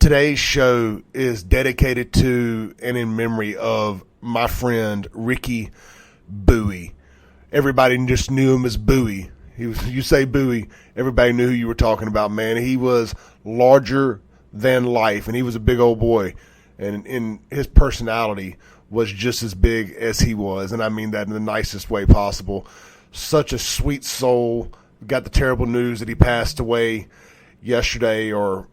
Today's show is dedicated to and in memory of my friend Ricky Bowie. Everybody just knew him as Bowie. You say Bowie, everybody knew who you were talking about, man. He was larger than life, and he was a big old boy. And his personality was just as big as he was, and I mean that in the nicest way possible. Such a sweet soul. Got the terrible news that he passed away yesterday, or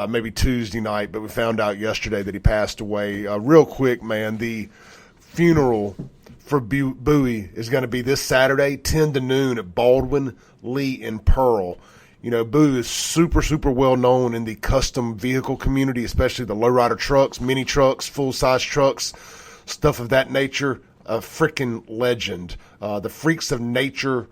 maybe Tuesday night, but we found out yesterday that he passed away. Real quick, man, the funeral for Bowie is going to be this Saturday, 10 to noon at Baldwin, Lee, and Pearl. You know, Bowie is super, super well known in the custom vehicle community, especially the lowrider trucks, mini trucks, full-size trucks, stuff of that nature. A freaking legend. The Freaks of Nature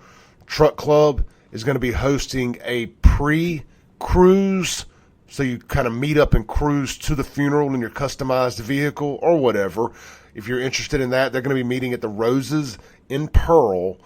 Truck Club is going to be hosting a pre-cruise, so you kind of meet up and cruise to the funeral in your customized vehicle or whatever. If you're interested in that, they're going to be meeting at the Roses in Pearl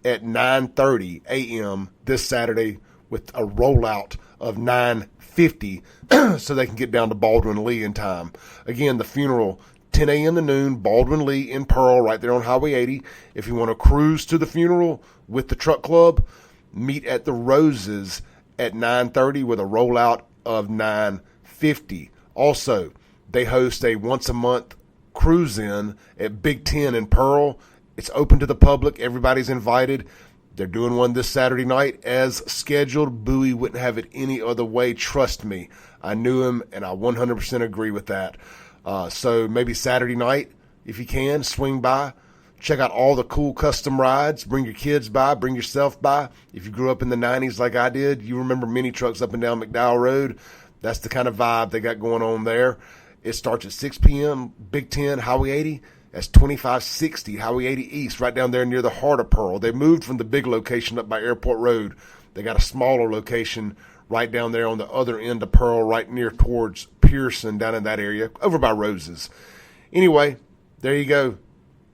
at 9:30 a.m. this Saturday with a rollout of 9:50 so they can get down to Baldwin Lee in time. Again, the funeral, 10 a.m. to noon, Baldwin Lee in Pearl, right there on Highway 80. If you want to cruise to the funeral with the truck club, meet at the Roses at 9:30 with a rollout of 9:50. Also, they host a once-a-month cruise-in at Big Ten in Pearl. It's open to the public. Everybody's invited. They're doing one this Saturday night as scheduled. Bowie wouldn't have it any other way. Trust me. I knew him, and I 100% agree with that. So maybe Saturday night, if you can, swing by. Check out all the cool custom rides. Bring your kids by. Bring yourself by. If you grew up in the 90s like I did, you remember mini trucks up and down McDowell Road. That's the kind of vibe they got going on there. It starts at 6 p.m., Big Ten, Highway 80. That's 2560 Highway 80 East, right down there near the heart of Pearl. They moved from the big location up by Airport Road. They got a smaller location right down there on the other end of Pearl, right near towards Pearson, down in that area, over by Roses. Anyway, there you go.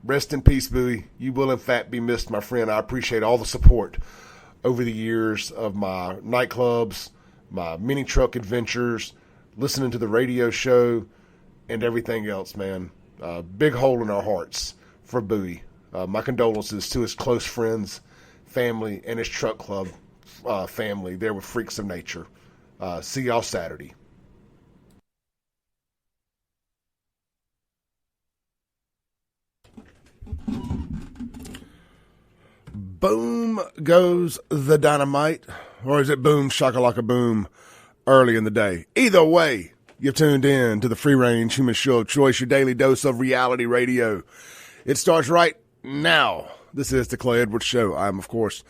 Rest in peace, Bowie. You will, in fact, be missed, my friend. I appreciate all the support over the years of my nightclubs, my mini truck adventures, listening to the radio show, and everything else, man. Big hole in our hearts for Bowie. My condolences to his close friends, family, and his truck club family there with Freaks of Nature. See y'all Saturday. Boom goes the dynamite, or is it boom shakalaka boom early in the day? Either way, you've tuned in to the Free Range Human Show of Choice, your daily dose of reality radio. It starts right now. This is the Clay Edwards Show. I'm, of course,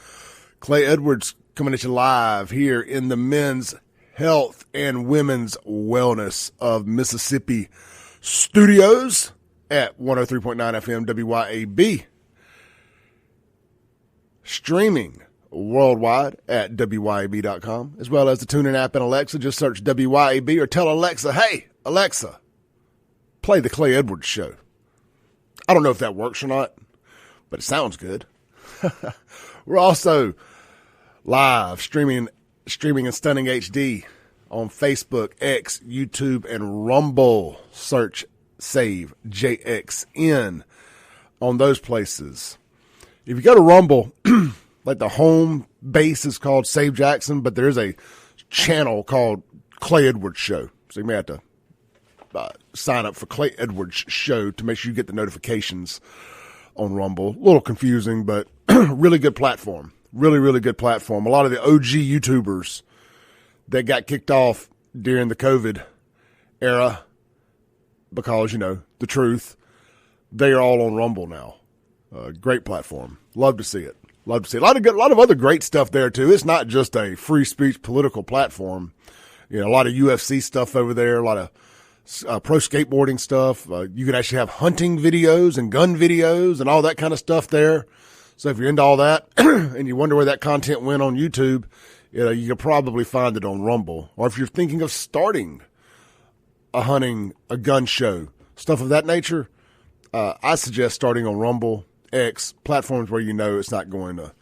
Clay Edwards, coming at you live here in the Men's Health and Women's Wellness of Mississippi studios at 103.9 FM WYAB. Streaming worldwide at WYAB.com, as well as the TuneIn app and Alexa. Just search WYAB or tell Alexa, hey, Alexa, play the Clay Edwards Show. I don't know if that works or not, but it sounds good. We're also live streaming in stunning HD on Facebook, X, YouTube, and Rumble. Search Save JXN on those places. If you go to Rumble, like the home base is called Save Jackson, but there's a channel called Clay Edwards Show. So you may have to sign up for Clay Edwards Show to make sure you get the notifications on Rumble. A little confusing, but really good platform. Really, really good platform. A lot of the OG YouTubers that got kicked off during the COVID era because, you know, the truth, they are all on Rumble now. Great platform. Love to see it. Love to see it. A lot of other great stuff there too. It's not just a free speech political platform. You know, a lot of UFC stuff over there, a lot of pro skateboarding stuff. You can actually have hunting videos and gun videos and all that kind of stuff there. So if you're into all that and you wonder where that content went on YouTube, you know, you can probably find it on Rumble. Or if you're thinking of starting a gun show, stuff of that nature, I suggest starting on Rumble, X, platforms where you know it's not going to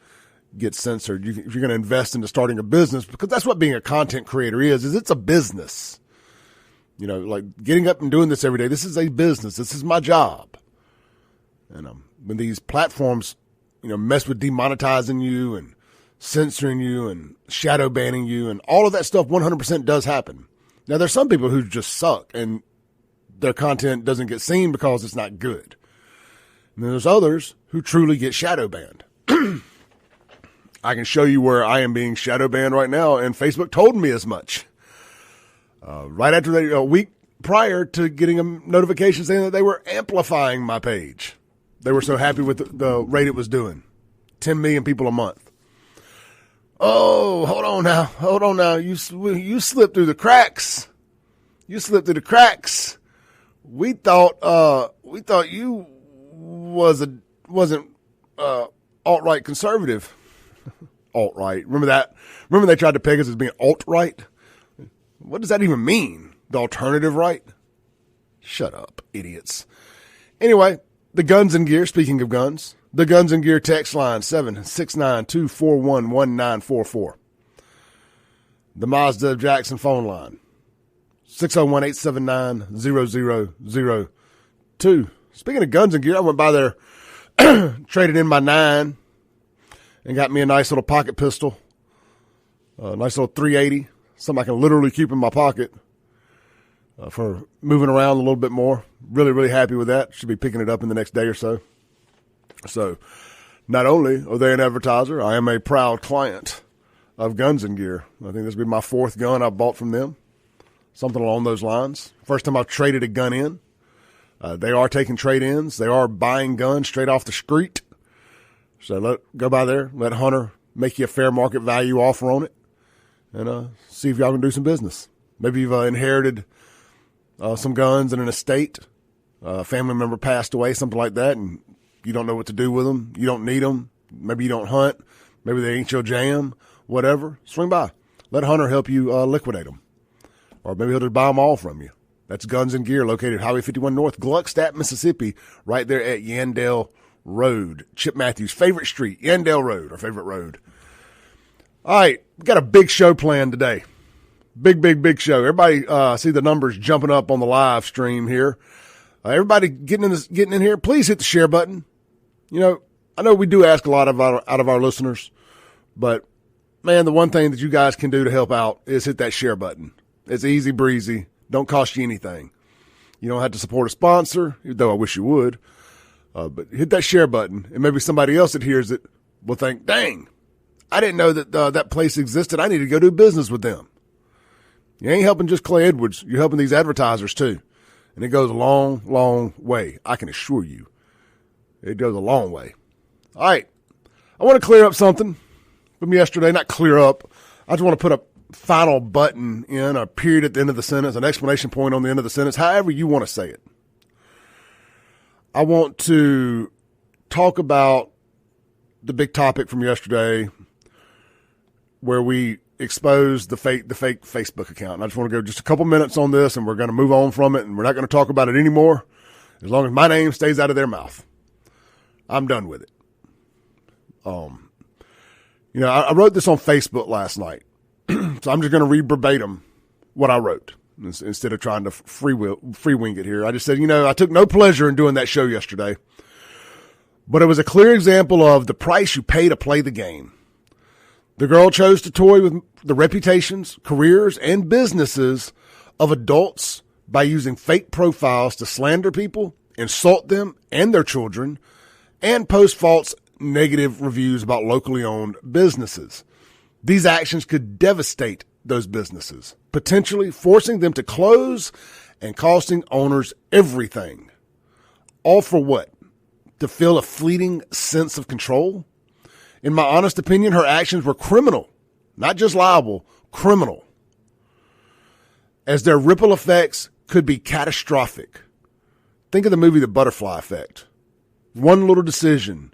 get censored. If you're going to invest into starting a business, because that's what being a content creator is it's a business. like getting up and doing this every day. This is a business. This is my job. And when these platforms, mess with demonetizing you and censoring you and shadow banning you and all of that stuff 100% does happen. Now, there's some people who just suck and their content doesn't get seen because it's not good. And then there's others who truly get shadow banned. I can show you where I am being shadow banned right now, and Facebook told me as much. Right after a week prior to getting a notification saying that they were amplifying my page. They were so happy with the rate it was doing. 10 million people a month. Oh, hold on now. You slipped through the cracks. We thought you wasn't alt-right conservative. Alt-right. Remember that? Remember they tried to peg us as being alt-right? What does that even mean? The alternative right? Shut up, idiots. Anyway, the Guns and Gear, speaking of guns, the Guns and Gear text line, 769-241-1944. The Mazda Jackson phone line, 601-879-0002. Speaking of Guns and Gear, I went by there, traded in my 9, and got me a nice little pocket pistol, a nice little 380, something I can literally keep in my pocket for moving around a little bit more. Really, really happy with that. Should be picking it up in the next day or so. So not only are they an advertiser, I am a proud client of Guns and Gear. I think this will be my 4th gun I bought from them, something along those lines. First time I've traded a gun in. They are taking trade-ins. They are buying guns straight off the street. So go by there, let Hunter make you a fair market value offer on it, and see if y'all can do some business. Maybe you've inherited some guns in an estate. A family member passed away, something like that, and you don't know what to do with them. You don't need them. Maybe you don't hunt. Maybe they ain't your jam, whatever. Swing by. Let Hunter help you liquidate them. Or maybe he'll just buy them all from you. That's Guns and Gear, located at Highway 51 North, Gluckstadt, Mississippi, right there at Yandell Road. Chip Matthews' favorite street, Yandell Road, our favorite road. All right, we got a big show planned today. Big show. Everybody see the numbers jumping up on the live stream here. Everybody getting in here, please hit the share button. I know we do ask a lot out of our listeners, but man, the one thing that you guys can do to help out is hit that share button. It's easy breezy. Don't cost you anything. You don't have to support a sponsor, though I wish you would. But hit that share button, and maybe somebody else that hears it will think, dang, I didn't know that that place existed. I need to go do business with them. You ain't helping just Clay Edwards. You're helping these advertisers too. And it goes a long, long way. I can assure you. It goes a long way. All right. I want to clear up something from yesterday. Not clear up. I just want to put a final button in, a period at the end of the sentence, an exclamation point on the end of the sentence, however you want to say it. I want to talk about the big topic from yesterday where we exposed the fake Facebook account. And I just want to go just a couple minutes on this, and we're going to move on from it, and we're not going to talk about it anymore as long as my name stays out of their mouth. I'm done with it. I wrote this on Facebook last night, so I'm just going to read verbatim what I wrote instead of trying to free wing it here. I just said, I took no pleasure in doing that show yesterday, but it was a clear example of the price you pay to play the game. The girl chose to toy with the reputations, careers, and businesses of adults by using fake profiles to slander people, insult them and their children, and post false negative reviews about locally owned businesses. These actions could devastate those businesses, potentially forcing them to close and costing owners everything. All for what? To feel a fleeting sense of control? In my honest opinion, her actions were criminal, not just liable, criminal, as their ripple effects could be catastrophic. Think of the movie The Butterfly Effect. One little decision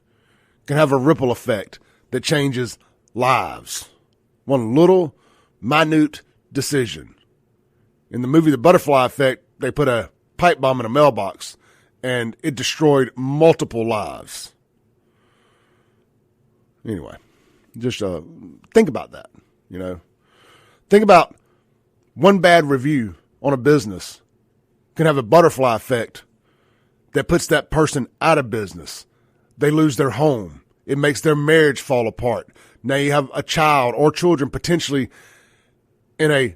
can have a ripple effect that changes lives. One little, minute decision. In the movie The Butterfly Effect, they put a pipe bomb in a mailbox, and it destroyed multiple lives. Anyway, just think about that, Think about one bad review on a business can have a butterfly effect that puts that person out of business. They lose their home. It makes their marriage fall apart. Now you have a child or children potentially in a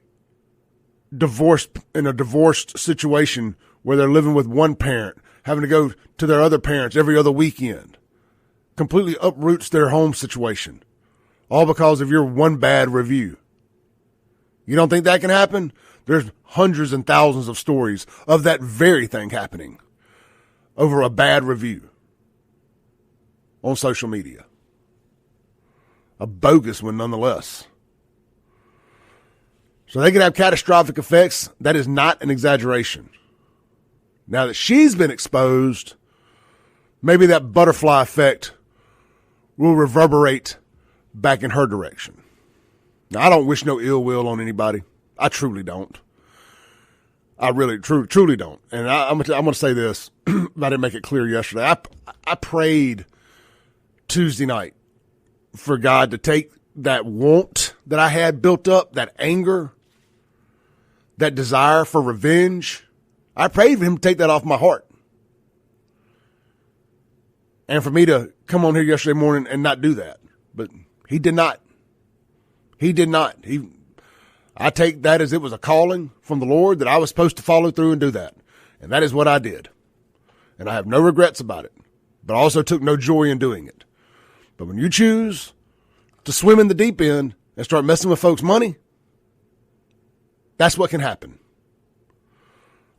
divorced situation where they're living with one parent, having to go to their other parents every other weekend. Completely uproots their home situation. All because of your one bad review. You don't think that can happen? There's hundreds and thousands of stories of that very thing happening over a bad review on social media. A bogus one nonetheless. So they can have catastrophic effects. That is not an exaggeration. Now that she's been exposed, maybe that butterfly effect will reverberate back in her direction. Now, I don't wish no ill will on anybody. I truly don't. I really, truly don't. And I'm going to say this. I didn't make it clear yesterday. I prayed Tuesday night for God to take that want that I had built up, that anger, that desire for revenge. I prayed for him to take that off my heart. And for me to come on here yesterday morning and not do that. But he did not. He did not. I take that as it was a calling from the Lord that I was supposed to follow through and do that. And that is what I did. And I have no regrets about it. But I also took no joy in doing it. But when you choose to swim in the deep end and start messing with folks' money, that's what can happen.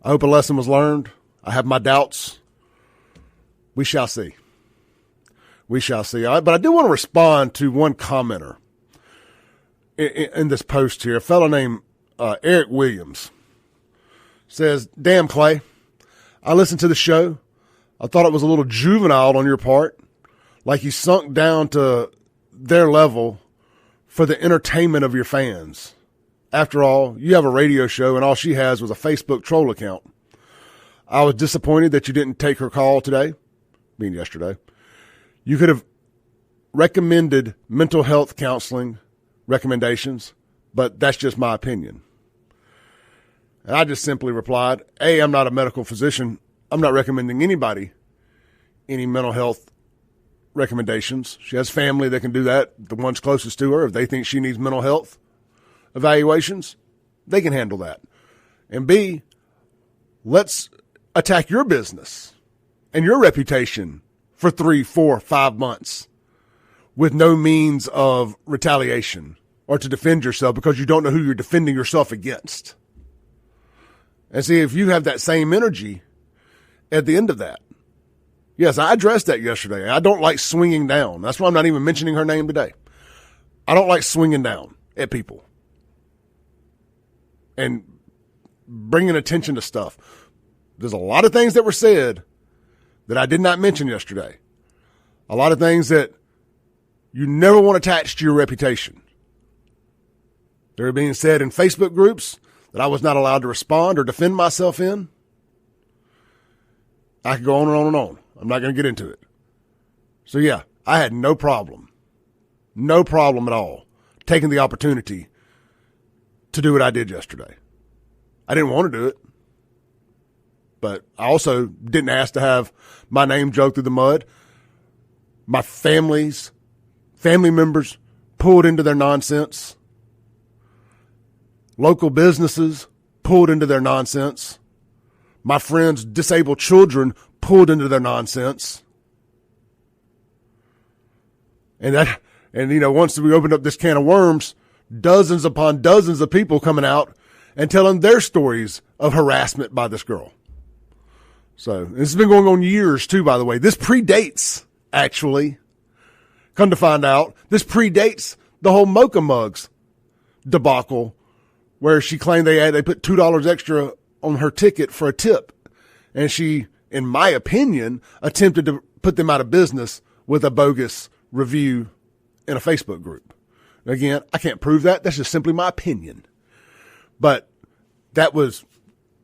I hope a lesson was learned. I have my doubts. We shall see. We shall see. All right, but I do want to respond to one commenter in this post here. A fellow named Eric Williams says, "Damn, Clay, I listened to the show. I thought it was a little juvenile on your part, like you sunk down to their level for the entertainment of your fans. After all, you have a radio show and all she has was a Facebook troll account. I was disappointed that you didn't take her call today, meaning yesterday. You could have recommended mental health counseling recommendations, but that's just my opinion." And I just simply replied, A, I'm not a medical physician. I'm not recommending anybody any mental health recommendations. She has family that can do that, the ones closest to her. If they think she needs mental health evaluations, they can handle that. And B, let's attack your business and your reputation for 3, 4, 5 months with no means of retaliation or to defend yourself because you don't know who you're defending yourself against. And see, if you have that same energy at the end of that. Yes, I addressed that yesterday. I don't like swinging down. That's why I'm not even mentioning her name today. I don't like swinging down at people and bringing attention to stuff. There's a lot of things that were said that I did not mention yesterday. A lot of things that you never want attached to your reputation. They were being said in Facebook groups that I was not allowed to respond or defend myself in. I could go on and on and on. I'm not going to get into it. So yeah, I had no problem at all taking the opportunity to do what I did yesterday. I didn't want to do it, but I also didn't ask to have my name dragged through the mud. My family members pulled into their nonsense. Local businesses pulled into their nonsense. My friends' disabled children pulled into their nonsense. And once we opened up this can of worms, dozens upon dozens of people coming out and telling their stories of harassment by this girl. So this has been going on years too, by the way. This predates, actually, come to find out, this predates the whole Mocha Mugs debacle where she claimed they put $2 extra on her ticket for a tip. And she, in my opinion, attempted to put them out of business with a bogus review in a Facebook group. Again, I can't prove that. That's just simply my opinion. But that was,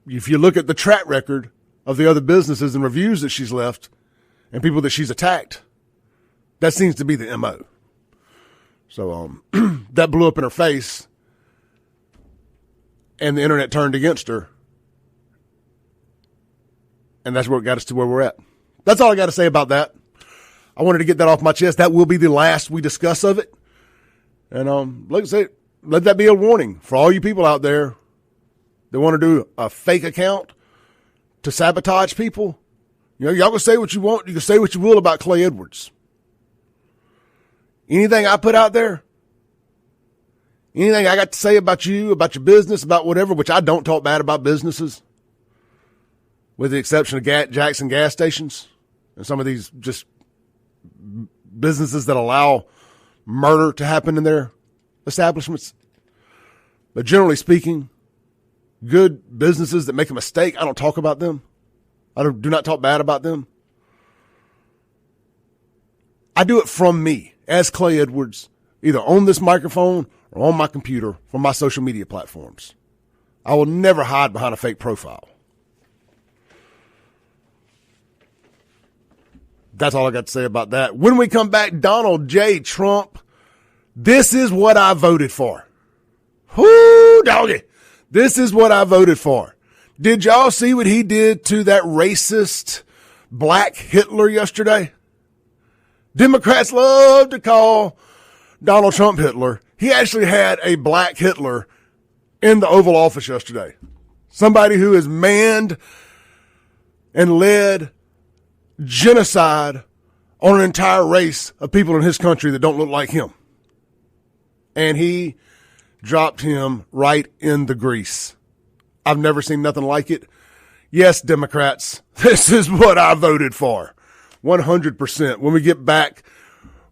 if you look at the track record of the other businesses and reviews that she's left and people that she's attacked, that seems to be the MO. So that blew up in her face and the internet turned against her. And that's what got us to where we're at. That's all I got to say about that. I wanted to get that off my chest. That will be the last we discuss of it. And like I say, let that be a warning for all you people out there that want to do a fake account to sabotage people. You know, y'all can say what you want. You can say what you will about Clay Edwards. Anything I put out there, anything I got to say about you, about your business, about whatever, which I don't talk bad about businesses, with the exception of Jackson gas stations and some of these just businesses that allow murder to happen in their establishments. But generally speaking, good businesses that make a mistake, I don't talk about them. I do not talk bad about them. I do it from me as Clay Edwards, either on this microphone or on my computer from my social media platforms. I will never hide behind a fake profile. That's all I got to say about that. When we come back, Donald J. Trump, this is what I voted for. Whoo, doggy. This is what I voted for. Did y'all see what he did to that racist black Hitler yesterday? Democrats love to call Donald Trump Hitler. He actually had a black Hitler in the Oval Office yesterday. Somebody who has manned and led genocide on an entire race of people in his country that don't look like him. And he dropped him right in the grease. I've never seen nothing like it. Yes, Democrats, this is what I voted for. 100%. When we get back,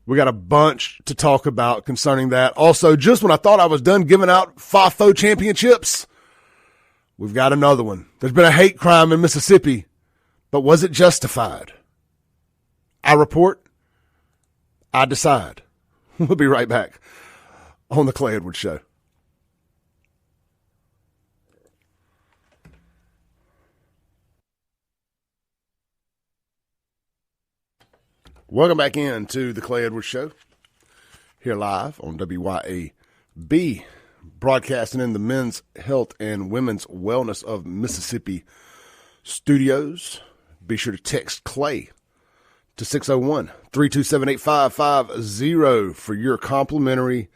we got a bunch to talk about concerning that. Also, just when I thought I was done giving out FAFO championships, we've got another one. There's been a hate crime in Mississippi, but was it justified? I report, I decide. We'll be right back on the Clay Edwards Show. Welcome back into the Clay Edwards Show, here live on WYAB, broadcasting in the Men's Health and Women's Wellness of Mississippi studios. Be sure to text Clay to 601-327-8550 for your complimentary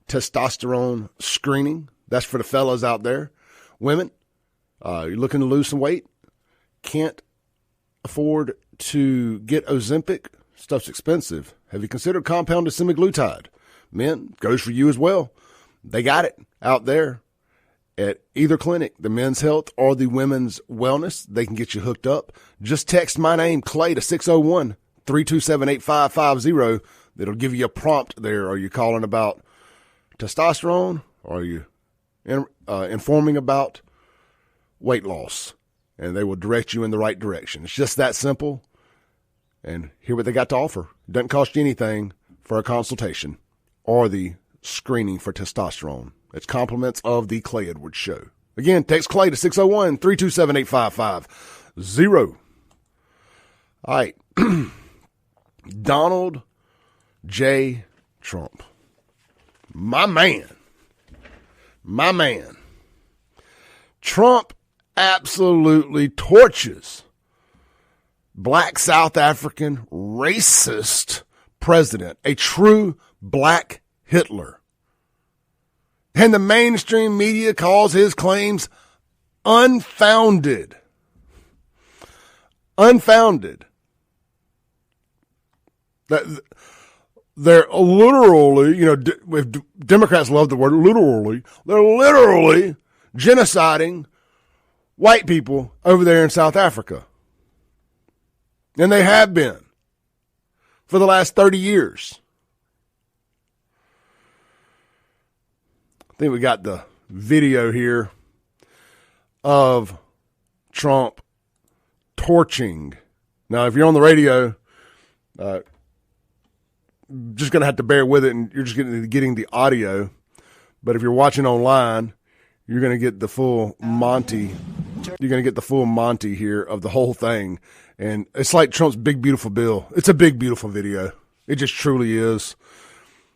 testosterone screening. That's for the fellas out there. Women, you're looking to lose some weight, can't afford to get Ozempic. Stuff's expensive. Have you considered compounded semaglutide? Men, goes for you as well. They got it out there at either clinic, the Men's Health or the Women's Wellness. They can get you hooked up. Just text my name, Clay, to 601-327-8550. That'll give you a prompt there. Are you calling about testosterone? Or are you informing about weight loss? And they will direct you in the right direction. It's just that simple. And hear what they got to offer. It doesn't cost you anything for a consultation or the screening for testosterone. It's compliments of the Clay Edwards Show. Again, text Clay to 601-327-8550. All right. Donald J. Trump. My man. Trump absolutely torches black South African racist president, a true black Hitler. And the mainstream media calls his claims unfounded. Unfounded. They're literally, if Democrats love the word literally, they're literally genociding white people over there in South Africa. And they have been for the last 30 years. I think we got the video here of Trump torching. Now, if you're on the radio, just going to have to bear with it, and you're just getting the audio. But if you're watching online, you're going to get the full Monty. You're going to get the full Monty here of the whole thing. And it's like Trump's big, beautiful bill. It's a big, beautiful video. It just truly is.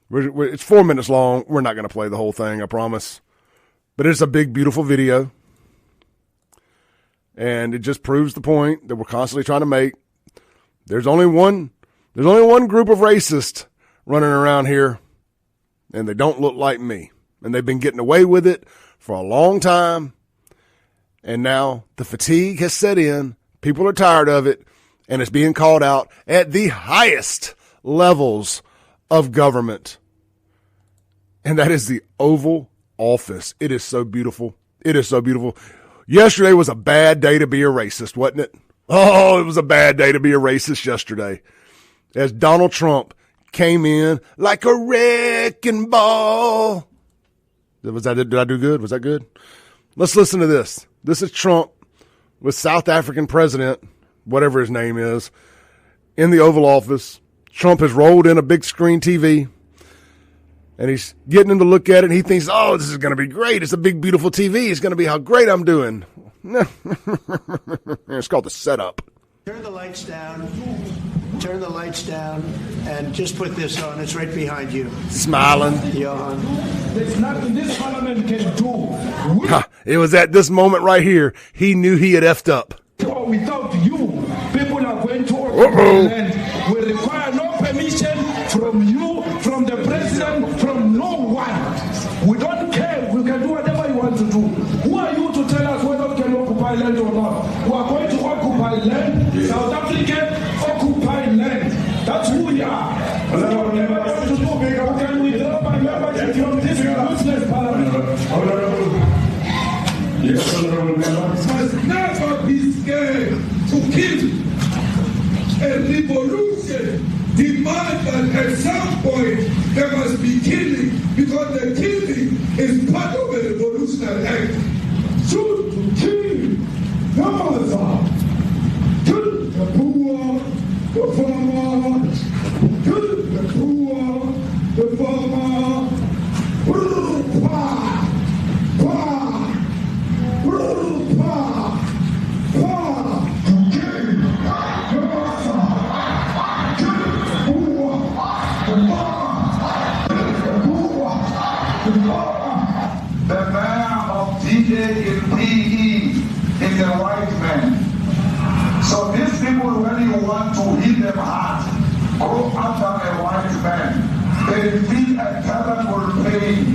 It's 4 minutes long. We're not going to play the whole thing, I promise. But it's a big, beautiful video. And it just proves the point that we're constantly trying to make. There's only one group of racists running around here, and they don't look like me. And they've been getting away with it for a long time. And now the fatigue has set in. People are tired of it, and it's being called out at the highest levels of government. And that is the Oval Office. It is so beautiful. It is so beautiful. Yesterday was a bad day to be a racist, wasn't it? Oh, it was a bad day to be a racist yesterday. As Donald Trump came in like a wrecking ball. Did I do good? Was that good? Let's listen to this. This is Trump with South African president, whatever his name is, in the Oval Office. Trump has rolled in a big screen TV, and he's getting him to look at it, and he thinks, oh, this is going to be great. It's a big, beautiful TV. It's going to be how great I'm doing. It's called the setup. Turn the lights down. Turn the lights down, and just put this on. It's right behind you. Smiling. Johan. There's nothing this parliament can do. It was at this moment right here he knew he had effed up. Without you, people are going to occupy land. We require no permission from you, from the president, from no one. We don't care. We can do whatever you want to do. Who are you to tell us whether we can occupy land or not? We are going to occupy land. South Africa, occupy land. That's who we are. So whatever you want to do, can we drop my membership from this useless parliament? Yes, honorable member. Must never be scared to kill. A revolution demands that at some point there must be killing, because the killing is part of a revolutionary act. Shoot to kill. Gaza. Kill the poor, the farmer. Kill the poor, the farmer. The man of DJ in PE is a white man. So these people, when you want to hit them hard, go after a white man. They feel a terrible pain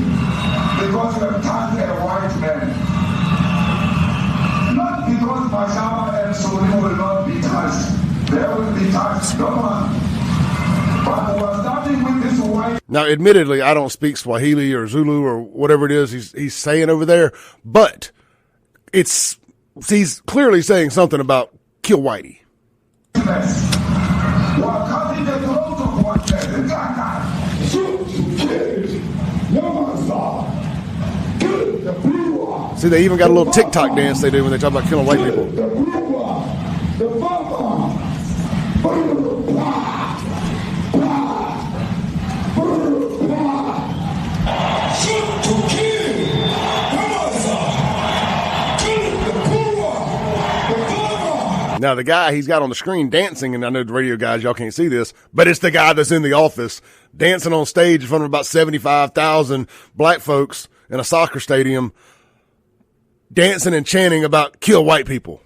because you have touched a white man. Not because Mashama and Suri will not be touched. They will be touched. No one. But we're starting with this white. Now, admittedly, I don't speak Swahili or Zulu or whatever it is he's saying over there, but he's clearly saying something about kill Whitey. We're cutting the throat of white men. See, they even got a little TikTok dance they do when they talk about killing white people. Now, the guy he's got on the screen dancing, and I know the radio guys, y'all can't see this, but it's the guy that's in the office dancing on stage in front of about 75,000 black folks in a soccer stadium, dancing and chanting about kill white people.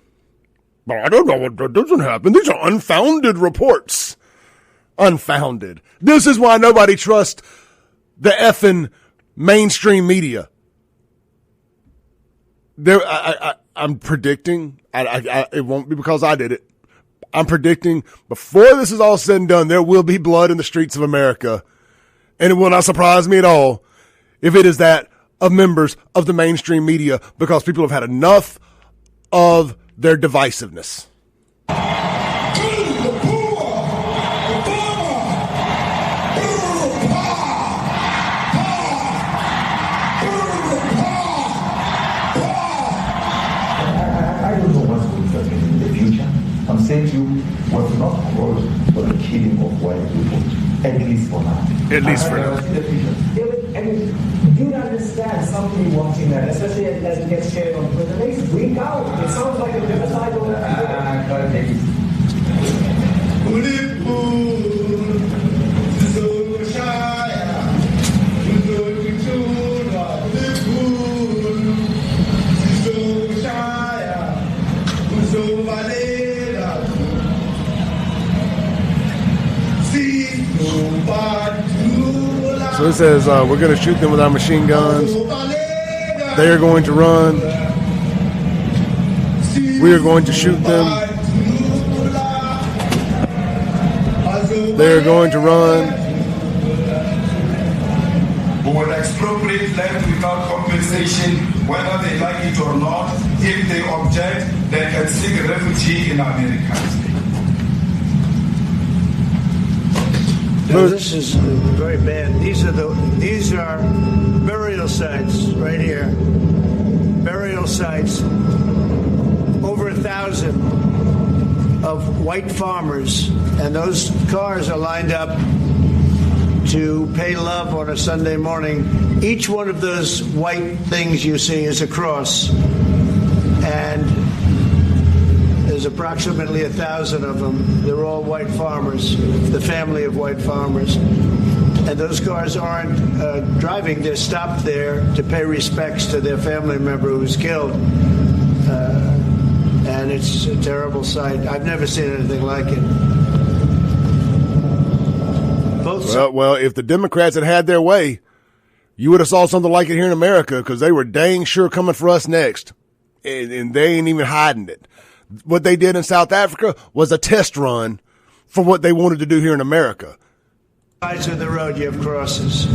But I don't know what doesn't happen. These are unfounded reports. Unfounded. This is why nobody trusts the effing mainstream media. I'm predicting, it won't be because I did it. I'm predicting before this is all said and done, there will be blood in the streets of America. And it will not surprise me at all if it is that of members of the mainstream media, because people have had enough of their divisiveness. I'm saying to you, was not called for the killing of white people, at least for now. At least for now. And you understand something watching that, especially as it gets shared on Twitter. They freak out. It sounds like a genocidal. So it says we're going to shoot them with our machine guns. They are going to run. We are going to shoot them. They are going to run. We will expropriate land without compensation, whether they like it or not. If they object, they can seek a refugee in America. No, this is very bad. These are burial sites right here. Burial sites. Over 1,000 of white farmers, and those cars are lined up to pay love on a Sunday morning. Each one of those white things you see is a cross, and there's approximately 1,000 of them. They're all white farmers, the family of white farmers. And those cars aren't driving, they're stopped there to pay respects to their family member who's killed. And it's a terrible sight. I've never seen anything like it. Well, if the Democrats had their way, you would have saw something like it here in America, because they were dang sure coming for us next. And they ain't even hiding it. What they did in South Africa was a test run for what they wanted to do here in America. Sides of the road, you have crosses.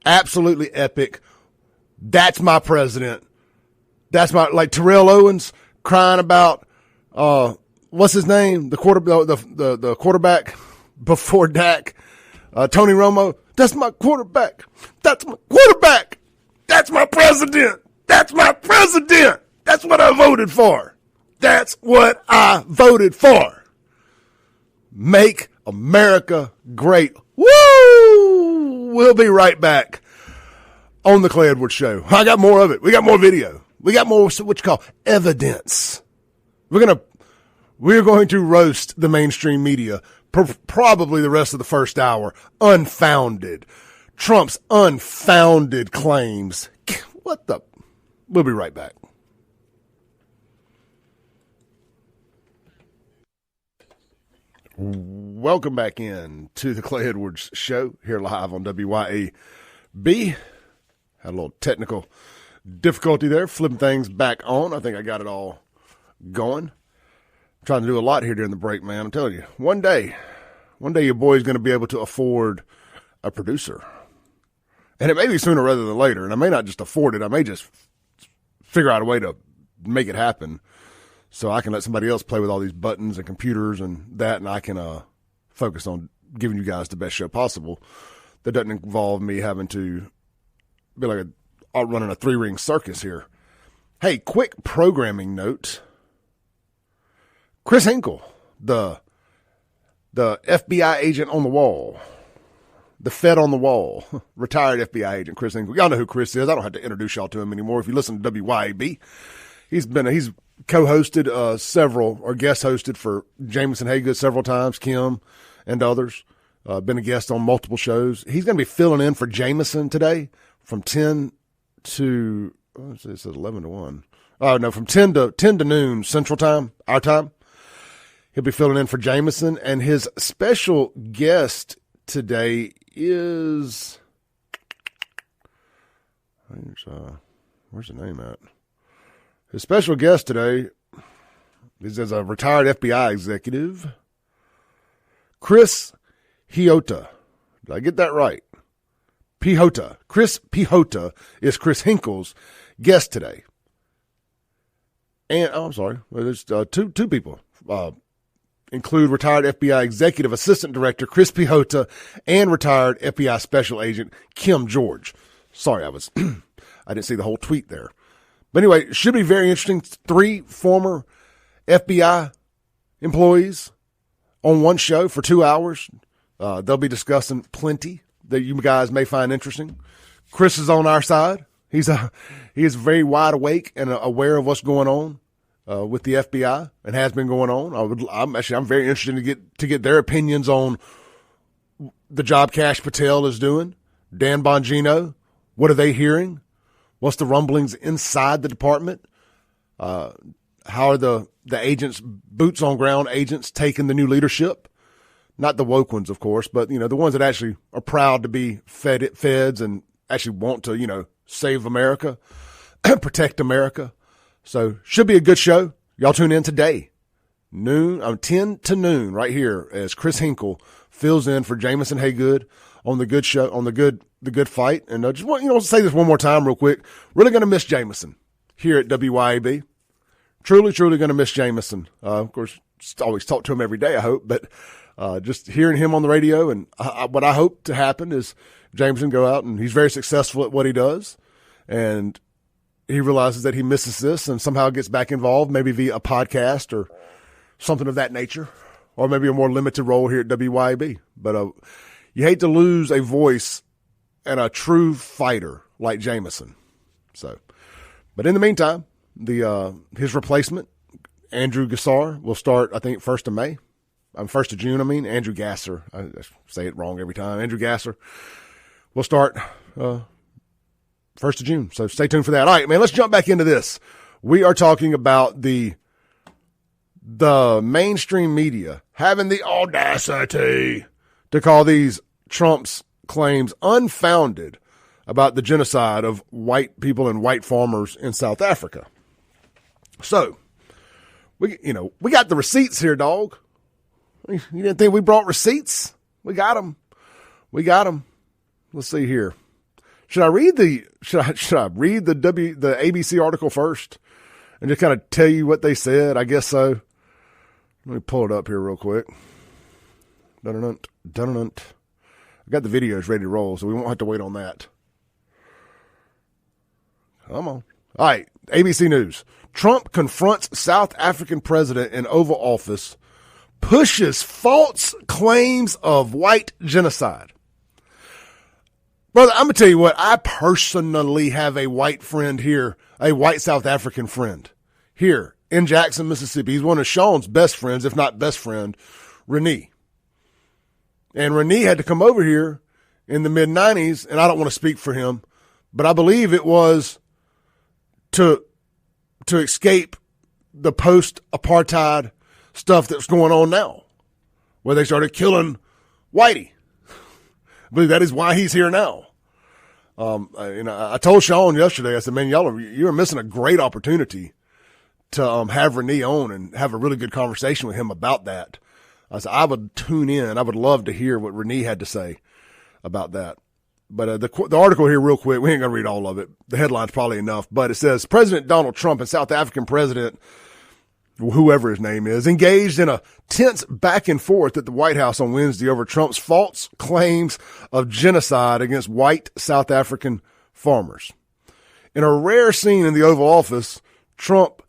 Absolutely epic. That's my president. That's my, like Terrell Owens crying about, what's his name? The quarterback before Dak, Tony Romo. That's my quarterback. That's my quarterback. That's my president. That's my president. That's what I voted for. That's what I voted for. Make America great. Woo! We'll be right back on the Clay Edwards Show. I got more of it. We got more video. We got more what you call evidence. We're going to roast the mainstream media, probably the rest of the first hour. Unfounded. Trump's unfounded claims. What the? We'll be right back. Welcome back in to the Clay Edwards Show here live on WYAB. Had a little technical difficulty there, flipping things back on. I think I got it all going. I'm trying to do a lot here during the break, man. I'm telling you, one day your boy's going to be able to afford a producer. And it may be sooner rather than later. And I may not just afford it. I may just figure out a way to make it happen, so I can let somebody else play with all these buttons and computers and that, and I can focus on giving you guys the best show possible. That doesn't involve me having to be like running a 3-ring circus here. Hey, quick programming note. Chris Hinkle, the FBI agent on the wall, the Fed on the wall, retired FBI agent Chris Hinkle. Y'all know who Chris is. I don't have to introduce y'all to him anymore. If you listen to WYAB, he's co-hosted several, or guest hosted for Jameson Haygood several times, Kim and others. Been a guest on multiple shows. He's going to be filling in for Jameson today from 10 to, it says 11 to 1. Oh, no, from 10 to noon Central Time, our time. He'll be filling in for Jameson, and his special guest today is, where's the name at? His special guest today is as a retired FBI executive, Chris Hiota. Did I get that right? Pihota. Chris Pihota is Chris Hinkle's guest today. And, I'm sorry, there's two people. Include retired FBI Executive Assistant Director Chris Pihota and retired FBI Special Agent Kim George. Sorry, I didn't see the whole tweet there. But anyway, it should be very interesting. 3 former FBI employees on one show for 2 hours. They'll be discussing plenty that you guys may find interesting. Chris is on our side. He is very wide awake and aware of what's going on with the FBI and has been going on. I'm very interested to get their opinions on the job Kash Patel is doing. Dan Bongino, what are they hearing? What's the rumblings inside the department? How are the agents, boots on ground agents, taking the new leadership? Not the woke ones, of course, but, the ones that actually are proud to be feds and actually want to, save America, protect America. So should be a good show. Y'all tune in today. 10 to noon right here as Chris Hinkle fills in for Jameson Haygood on the good show, on the good fight. And I just want, to say this one more time real quick. Really going to miss Jameson here at WYAB. Truly going to miss Jameson. Of course, always talk to him every day, I hope, but just hearing him on the radio, and what I hope to happen is Jameson go out, and he's very successful at what he does, and he realizes that he misses this and somehow gets back involved, maybe via a podcast or something of that nature, or maybe a more limited role here at WYAB. But you hate to lose a voice and a true fighter like Jameson. So, but in the meantime, his replacement, Andrew Gassar, will start, I think, 1st of May. 1st of June, Andrew Gasser. I say it wrong every time. Andrew Gasser will start 1st of June. So stay tuned for that. All right, man, let's jump back into this. We are talking about the mainstream media having the audacity to call these Trump's claims unfounded about the genocide of white people and white farmers in South Africa. So, we got the receipts here, dog. You didn't think we brought receipts? We got them. Let's see here. Should I read the ABC article first and just kind of tell you what they said? I guess so. Let me pull it up here real quick. I got the videos ready to roll, so we won't have to wait on that. Come on. All right, ABC News. Trump confronts South African president in Oval Office, pushes false claims of white genocide. Brother, I'm going to tell you what, I personally have a white friend here, a white South African friend here in Jackson, Mississippi. He's one of Sean's best friends, if not best friend, Renee. And Renee had to come over here in the mid-90s, and I don't want to speak for him, but I believe it was to escape the post-apartheid stuff that's going on now, where they started killing whitey. I believe that is why he's here now. I told Sean yesterday, I said, man, you're missing a great opportunity to have Renee on and have a really good conversation with him about that. I said, I would tune in. I would love to hear what Renee had to say about that. But the article here real quick, we ain't going to read all of it. The headline's probably enough, but it says President Donald Trump and South African President, whoever his name is, engaged in a tense back and forth at the White House on Wednesday over Trump's false claims of genocide against white South African farmers. In a rare scene in the Oval Office, Trump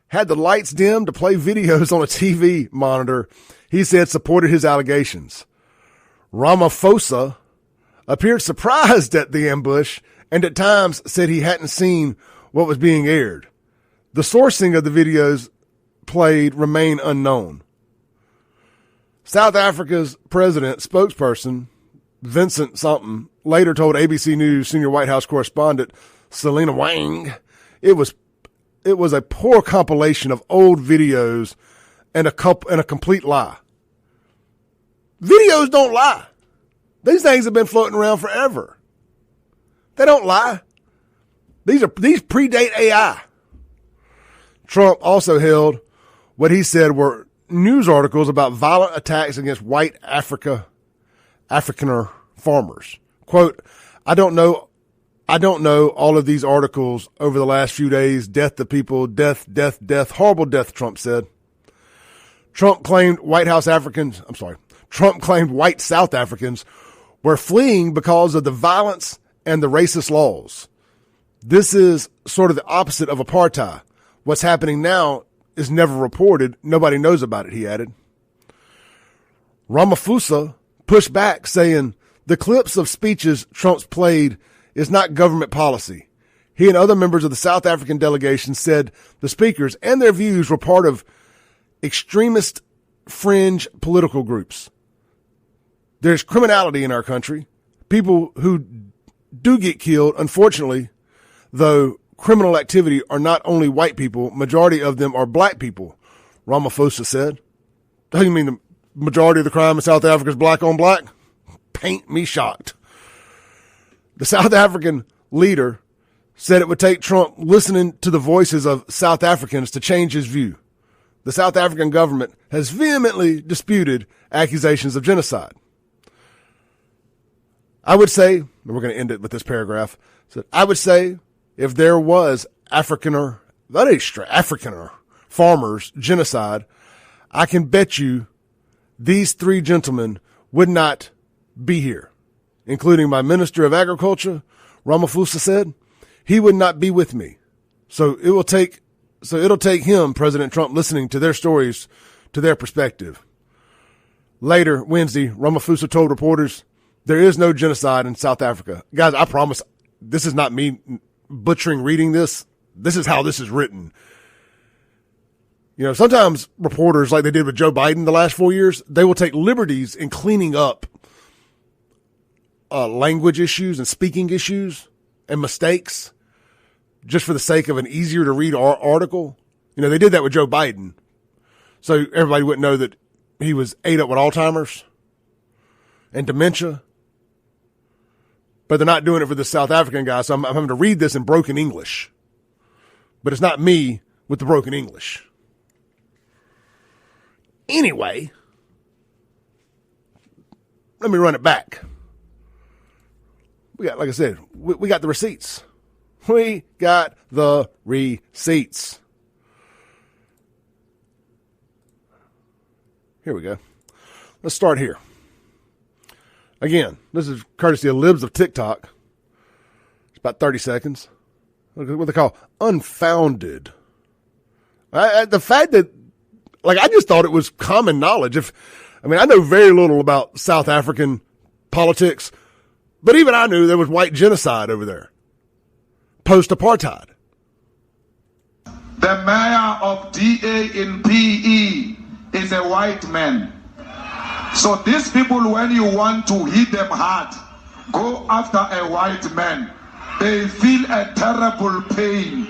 had the lights dimmed to play videos on a TV monitor he said supported his allegations. Ramaphosa appeared surprised at the ambush and at times said he hadn't seen what was being aired. The sourcing of the videos played remain unknown. South Africa's president spokesperson, Vincent something, later told ABC News senior White House correspondent Selena Wang it was a poor compilation of old videos and a complete lie. Videos don't lie. These things have been floating around forever. They don't lie. These predate AI. Trump also held what he said were news articles about violent attacks against white Afrikaner farmers. Quote, I don't know all of these articles over the last few days. Death to people, death, horrible death, Trump said. Trump claimed white South Africans were fleeing because of the violence and the racist laws. This is sort of the opposite of apartheid. What's happening now is never reported. Nobody knows about it, he added. Ramaphosa pushed back, saying the clips of speeches Trump's played is not government policy. He and other members of the South African delegation said the speakers and their views were part of extremist fringe political groups. There's criminality in our country. People who do get killed, unfortunately, though, criminal activity are not only white people, majority of them are black people, Ramaphosa said. Do you mean the majority of the crime in South Africa is black on black? Paint me shocked. The South African leader said it would take Trump listening to the voices of South Africans to change his view. The South African government has vehemently disputed accusations of genocide. I would say, and we're going to end it with this paragraph, so I would say if there was Africaner farmers genocide, I can bet you these three gentlemen would not be here, including my Minister of Agriculture, Ramaphosa said. He would not be with me. So it'll take him, President Trump, listening to their stories, to their perspective. Later, Wednesday, Ramaphosa told reporters, there is no genocide in South Africa. Guys, I promise this is not me butchering reading this. This is how this is written. You know, sometimes reporters, like they did with Joe Biden the last 4 years, they will take liberties in cleaning up language issues and speaking issues and mistakes just for the sake of an easier to read article. You know, they did that with Joe Biden. So everybody wouldn't know that he was ate up with Alzheimer's and dementia. But they're not doing it for the South African guy. So I'm having to read this in broken English. But it's not me with the broken English. Anyway, let me run it back. We got, like I said, we got the receipts. We got the receipts. Here we go. Let's start here. Again, this is courtesy of Libs of TikTok. It's about 30 seconds. What they call unfounded. The fact that, like, I just thought it was common knowledge. I know very little about South African politics, but even I knew there was white genocide over there. Post-apartheid. The mayor of DA in PE is a white man. So these people, when you want to hit them hard, go after a white man. They feel a terrible pain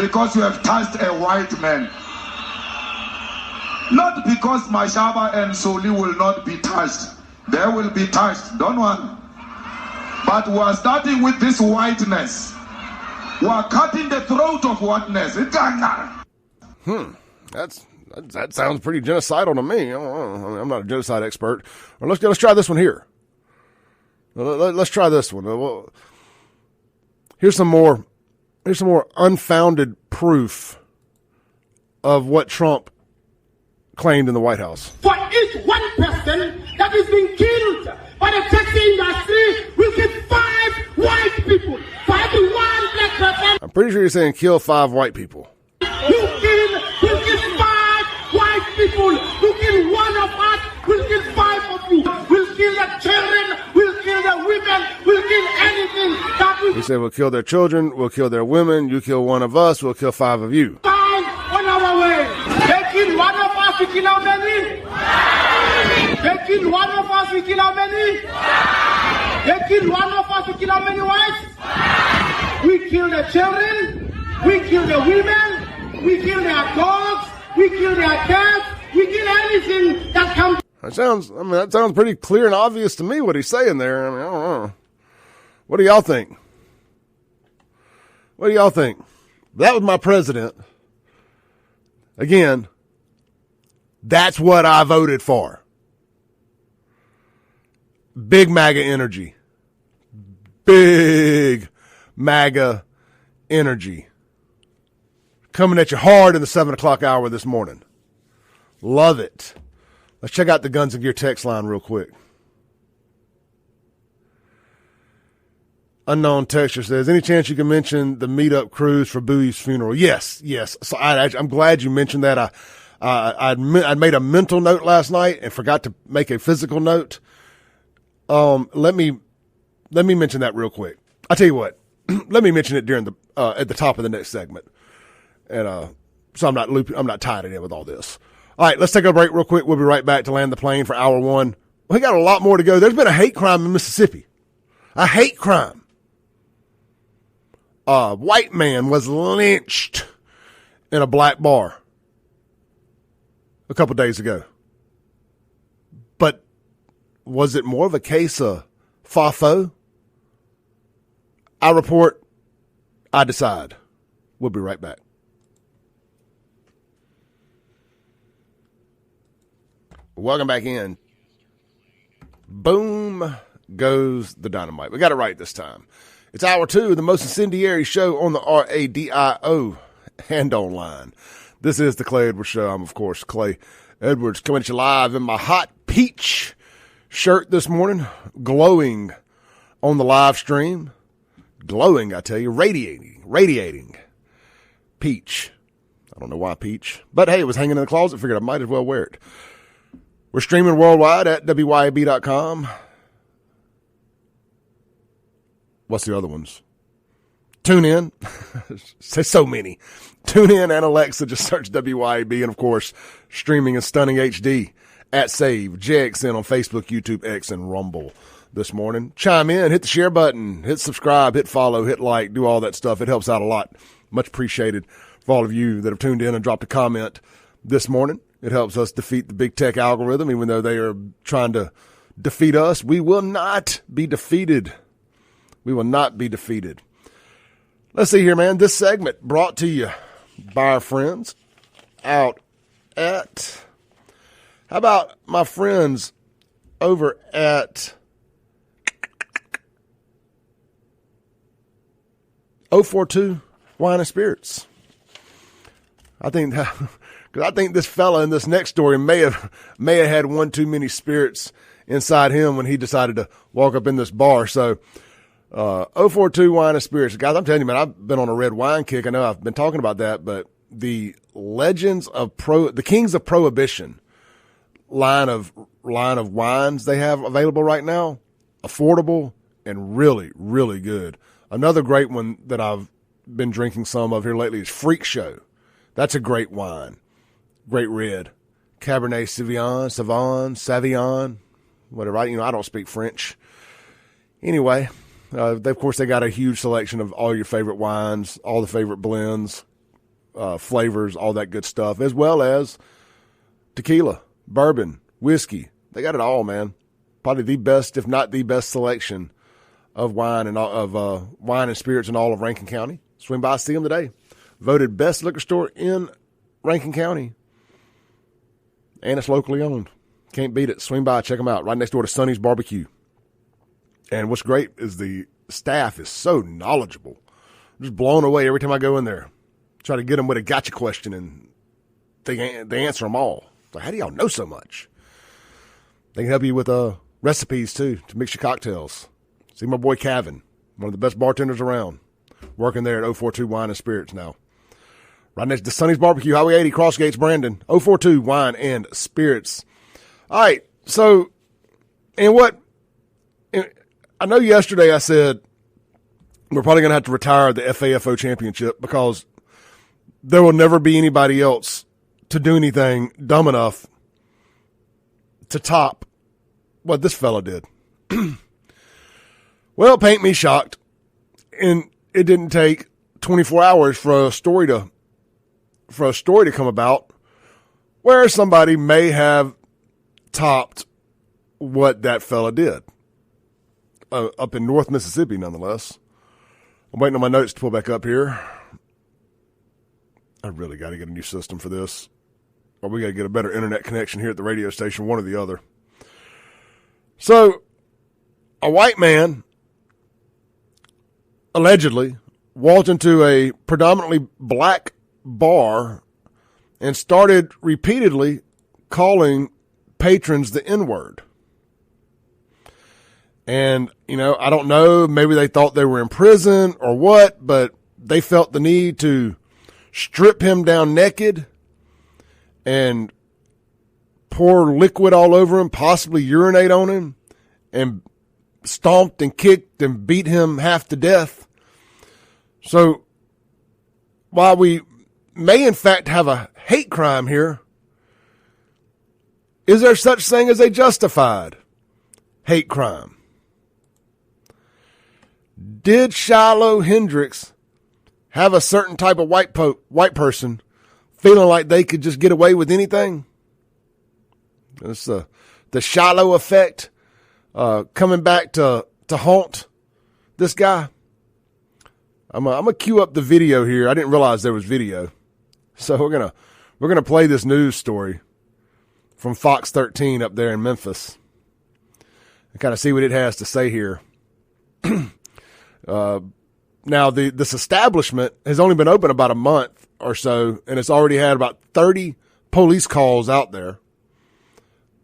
because you have touched a white man. Not because Mashaba and Soli will not be touched. They will be touched, don't worry. But we are starting with this whiteness. We are cutting the throat of whiteness. That sounds pretty genocidal to me. I'm not a genocide expert. Let's try this one here. Let's try this one. Here's some more unfounded proof of what Trump claimed in the White House. For each one person that is being killed by the taxi industry, we get 5 white people. For every one black person. I'm pretty sure you're saying kill 5 white people. You kill 5 white people. You kill one of us, we'll kill 5 of you. We'll kill the children, we'll kill the women, we'll kill anything that we... He said we'll kill their children, we'll kill their women, you kill one of us, we'll kill 5 of you. Find on our way. They kill one of us, we kill how many? They kill one of us, we kill how many? They kill one of us, we kill how many whites? We kill the children, we kill the women, we kill their dogs, we kill their cats, we kill anything that comes. That sounds pretty clear and obvious to me what he's saying there. I don't know. What do y'all think? What do y'all think? That was my president. Again, that's what I voted for. Big MAGA energy. Big MAGA energy. Coming at you hard in the 7 o'clock hour this morning. Love it. Let's check out the Guns and Gear text line real quick. Unknown texture says, any chance you can mention the meetup cruise for Bowie's funeral? Yes. So I'm glad you mentioned that. I made a mental note last night and forgot to make a physical note. Let me mention that real quick. I'll tell you what. Let me mention it during at the top of the next segment. And, so I'm not tied in with all this. All right, let's take a break real quick. We'll be right back to land the plane for hour 1. We got a lot more to go. There's been a hate crime in Mississippi. A hate crime. A white man was lynched in a black bar a couple days ago. But was it more of a case of FAFO? I report, I decide. We'll be right back. Welcome back in. Boom goes the dynamite. We got it right this time. It's hour 2 of the most incendiary show on the RADIO and online. This is the Clay Edwards Show. I'm, of course, Clay Edwards, coming at you live in my hot peach shirt this morning, glowing on the live stream. Glowing, I tell you, radiating. Peach. I don't know why peach, but hey, it was hanging in the closet. Figured I might as well wear it. We're streaming worldwide at WYAB.com. What's the other ones? Tune in. Say so many. Tune in and Alexa. Just search WYAB. And, of course, streaming in stunning HD at Save, JXN on Facebook, YouTube, X, and Rumble this morning. Chime in. Hit the share button. Hit subscribe. Hit follow. Hit like. Do all that stuff. It helps out a lot. Much appreciated for all of you that have tuned in and dropped a comment this morning. It helps us defeat the big tech algorithm, even though they are trying to defeat us. We will not be defeated. We will not be defeated. Let's see here, man. This segment brought to you by our friends out at, how about my friends over at 042 Wine and Spirits. I think this fella in this next story may have had one too many spirits inside him when he decided to walk up in this bar. So, 042 Wine and Spirits. Guys, I'm telling you, man, I've been on a red wine kick. I know I've been talking about that, but the the Kings of Prohibition line of wines they have available right now, affordable and really, really good. Another great one that I've been drinking some of here lately is Freak Show. That's a great wine. Great red. Cabernet Sauvignon, whatever. I don't speak French. Anyway, of course, they got a huge selection of all your favorite wines, all the favorite blends, flavors, all that good stuff, as well as tequila, bourbon, whiskey. They got it all, man. Probably the best, if not the best selection of wine and spirits in all of Rankin County. Swing by, see them today. Voted best liquor store in Rankin County. And it's locally owned. Can't beat it. Swing by, check them out. Right next door to Sonny's Barbecue. And what's great is the staff is so knowledgeable. I'm just blown away every time I go in there. Try to get them with a gotcha question, and they answer them all. It's like, how do y'all know so much? They can help you with recipes, too, to mix your cocktails. See my boy Kevin, one of the best bartenders around, working there at 042 Wine and Spirits now. Right next to Sonny's Barbecue, Highway 80, Crossgates, Brandon. 042 Wine and Spirits. All right, so, I know yesterday I said we're probably going to have to retire the FAFO championship because there will never be anybody else to do anything dumb enough to top what this fella did. Well, paint me shocked. And it didn't take 24 hours for a story to come about where somebody may have topped what that fella did. Up in North Mississippi, nonetheless. I'm waiting on my notes to pull back up here. I really got to get a new system for this. Or we got to get a better internet connection here at the radio station, one or the other. So, a white man allegedly walked into a predominantly black bar and started repeatedly calling patrons the N-word. And, I don't know, maybe they thought they were in prison or what, but they felt the need to strip him down naked and pour liquid all over him, possibly urinate on him, and stomped and kicked and beat him half to death. So, while we may in fact have a hate crime here, is there such thing as a justified hate crime? Did Shiloh Hendricks have a certain type of white person feeling like they could just get away with anything. It's the Shiloh effect coming back to haunt this guy. I'm gonna cue up the video here. I didn't realize there was video, so we're gonna play this news story from Fox 13 up there in Memphis and kind of see what it has to say here. Now, this establishment has only been open about a month or so, and it's already had about 30 police calls out there.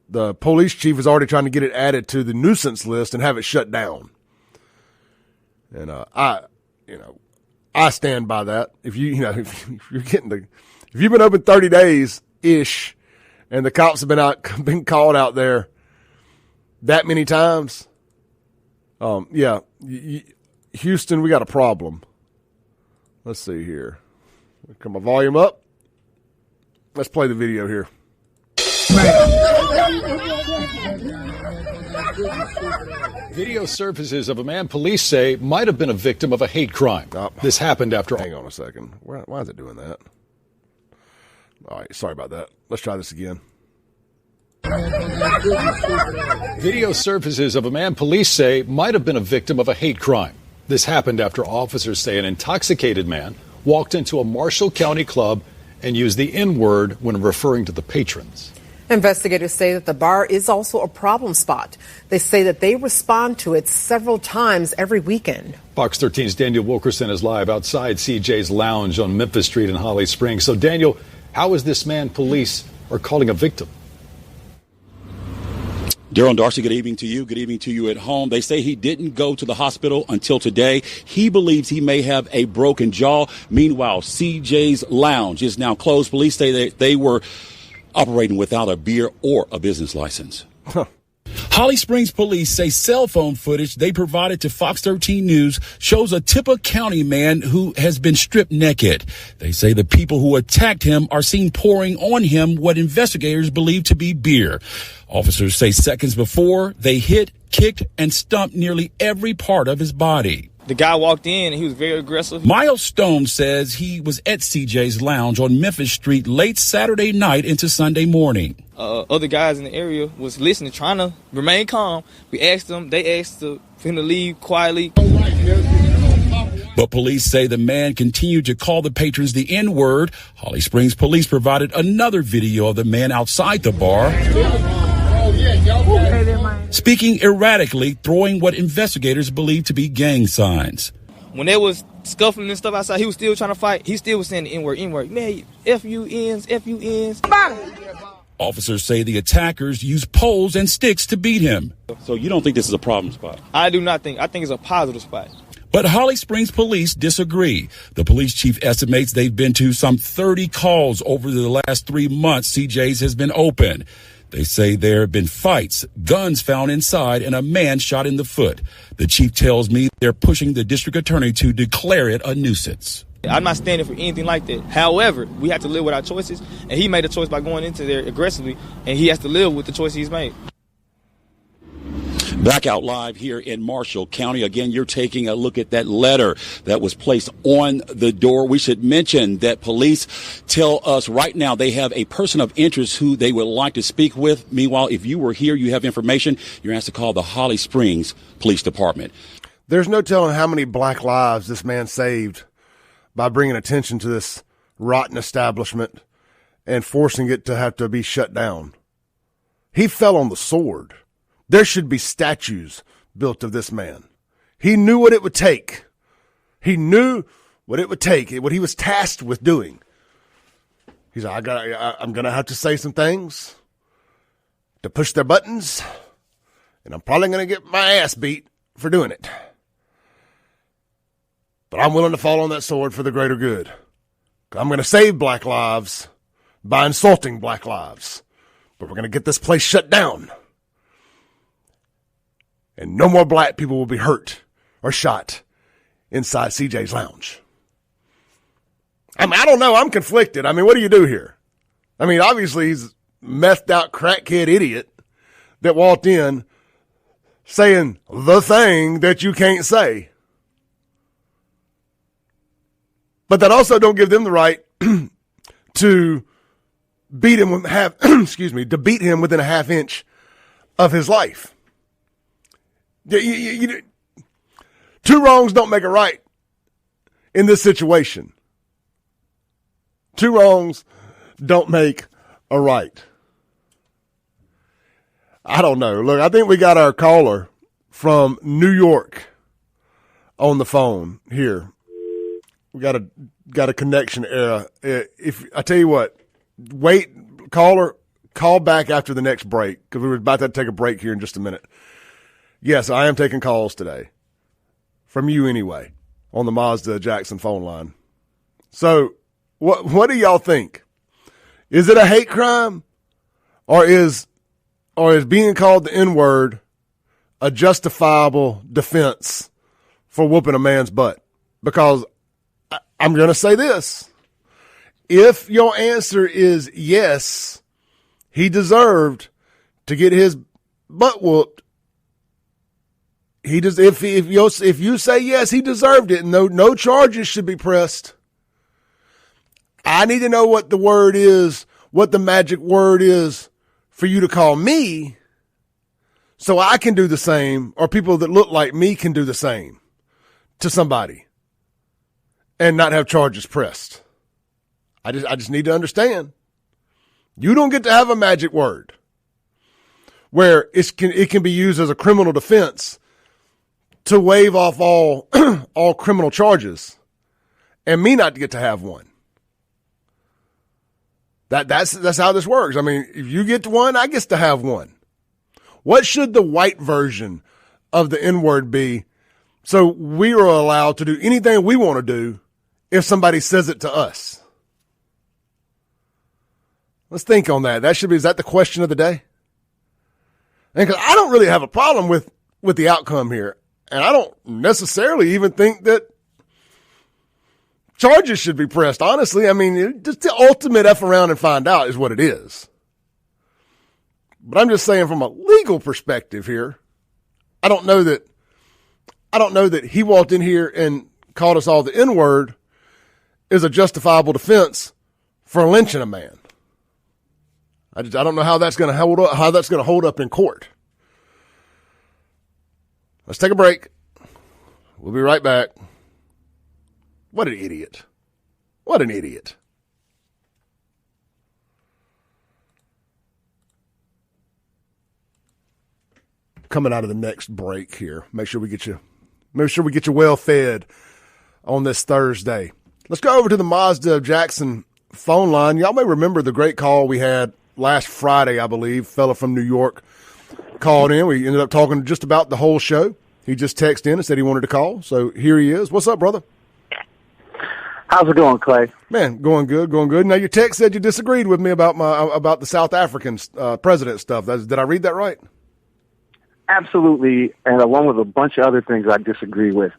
The police chief is already trying to get it added to the nuisance list and have it shut down. And I stand by that. If if you've been open 30 days ish, and the cops have been called out there that many times, Houston, we got a problem. Let's see here. Come my volume up. Let's play the video here. Video surfaces of a man police say might have been a victim of a hate crime. This happened after... Hang on a second. Why is it doing that? All right, sorry about that. Let's try this again. Video surfaces of a man police say might have been a victim of a hate crime. This happened after officers say an intoxicated man walked into a Marshall County club and used the N-word when referring to the patrons. Investigators say that the bar is also a problem spot. They say that they respond to it several times every weekend. Fox 13's Daniel Wilkerson is live outside CJ's Lounge on Memphis Street in Holly Springs. So, Daniel, how is this man police are calling a victim? Daryl and Darcy, good evening to you. Good evening to you at home. They say he didn't go to the hospital until today. He believes he may have a broken jaw. Meanwhile, CJ's Lounge is now closed. Police say that they were operating without a beer or a business license. Holly Springs police say cell phone footage they provided to Fox 13 News shows a Tippah County man who has been stripped naked. They say the people who attacked him are seen pouring on him what investigators believe to be beer. Officers say seconds before, they hit, kicked, and stumped nearly every part of his body. The guy walked in and he was very aggressive. Miles Stone says he was at CJ's Lounge on Memphis Street late Saturday night into Sunday morning. Other guys in the area was listening, trying to remain calm. We asked them, they asked for him to leave quietly. But police say the man continued to call the patrons the N-word. Holly Springs police provided another video of the man outside the bar, speaking erratically, throwing what investigators believe to be gang signs. When they was scuffling and stuff outside, he was still trying to fight. He still was saying the N-word. Man, F-U-Ns, F-U-Ns. Officers say the attackers used poles and sticks to beat him. So you don't think this is a problem spot? I do not think. I think it's a positive spot. But Holly Springs police disagree. The police chief estimates they've been to some 30 calls over the last 3 months CJ's has been open. They say there have been fights, guns found inside, and a man shot in the foot. The chief tells me they're pushing the district attorney to declare it a nuisance. I'm not standing for anything like that. However, we have to live with our choices, and he made a choice by going into there aggressively, and he has to live with the choice he's made. Back out live here in Marshall County. Again, you're taking a look at that letter that was placed on the door. We should mention that police tell us right now they have a person of interest who they would like to speak with. Meanwhile, if you were here, you have information, you're asked to call the Holly Springs Police Department. There's no telling how many black lives this man saved by bringing attention to this rotten establishment and forcing it to have to be shut down. He fell on the sword. There should be statues built of this man. He knew what it would take. He knew what it would take, what he was tasked with doing. He's like, I'm going to have to say some things to push their buttons, and I'm probably going to get my ass beat for doing it. But I'm willing to fall on that sword for the greater good. I'm going to save black lives by insulting black lives. But we're going to get this place shut down. And no more black people will be hurt or shot inside CJ's Lounge. I don't know. I'm conflicted. What do you do here? Obviously he's a methed out crackhead idiot that walked in saying the thing that you can't say. But that also don't give them the right to beat him with to beat him within a half inch of his life. Two wrongs don't make a right in this situation. Two wrongs don't make a right. I don't know. Look, I think we got our caller from New York on the phone here. We got a connection error. If I tell you what, wait, caller, call back after the next break because we were about to take a break here in just a minute. Yes, I am taking calls today from you anyway on the Mazda Jackson phone line. So, what do y'all think? Is it a hate crime, or is being called the N-word a justifiable defense for whooping a man's butt? Because I'm going to say this. If your answer is yes, he deserved to get his butt whooped. If you say yes, he deserved it, no charges should be pressed. I need to know what the word is, what the magic word is for you to call me so I can do the same, or people that look like me can do the same to somebody and not have charges pressed. I just need to understand. You don't get to have a magic word where it can be used as a criminal defense to waive off all criminal charges and me not to get to have one. That's how this works. I mean, if you get one, I get to have one. What should the white version of the N-word be so we are allowed to do anything we want to do if somebody says it to us? Let's think on that. Is that the question of the day? And because I don't really have a problem with the outcome here. And I don't necessarily even think that charges should be pressed. Honestly, I mean, just the ultimate F around and find out is what it is. But I'm just saying from a legal perspective here, I don't know that he walked in here and called us all the N-word is a justifiable defense for lynching a man. I don't know how that's going to hold up in court. Let's take a break. We'll be right back. What an idiot. What an idiot. Coming out of the next break here. Make sure we get you well fed on this Thursday. Let's go over to the Mazda Jackson phone line. Y'all may remember the great call we had last Friday, I believe. Fella from New York called in. We ended up talking just about the whole show. He just texted in and said he wanted to call. So here he is. What's up, brother? How's it going, Clay? Man, going good. Now, your text said you disagreed with me about the South African president stuff. Did I read that right? Absolutely, and along with a bunch of other things I disagree with.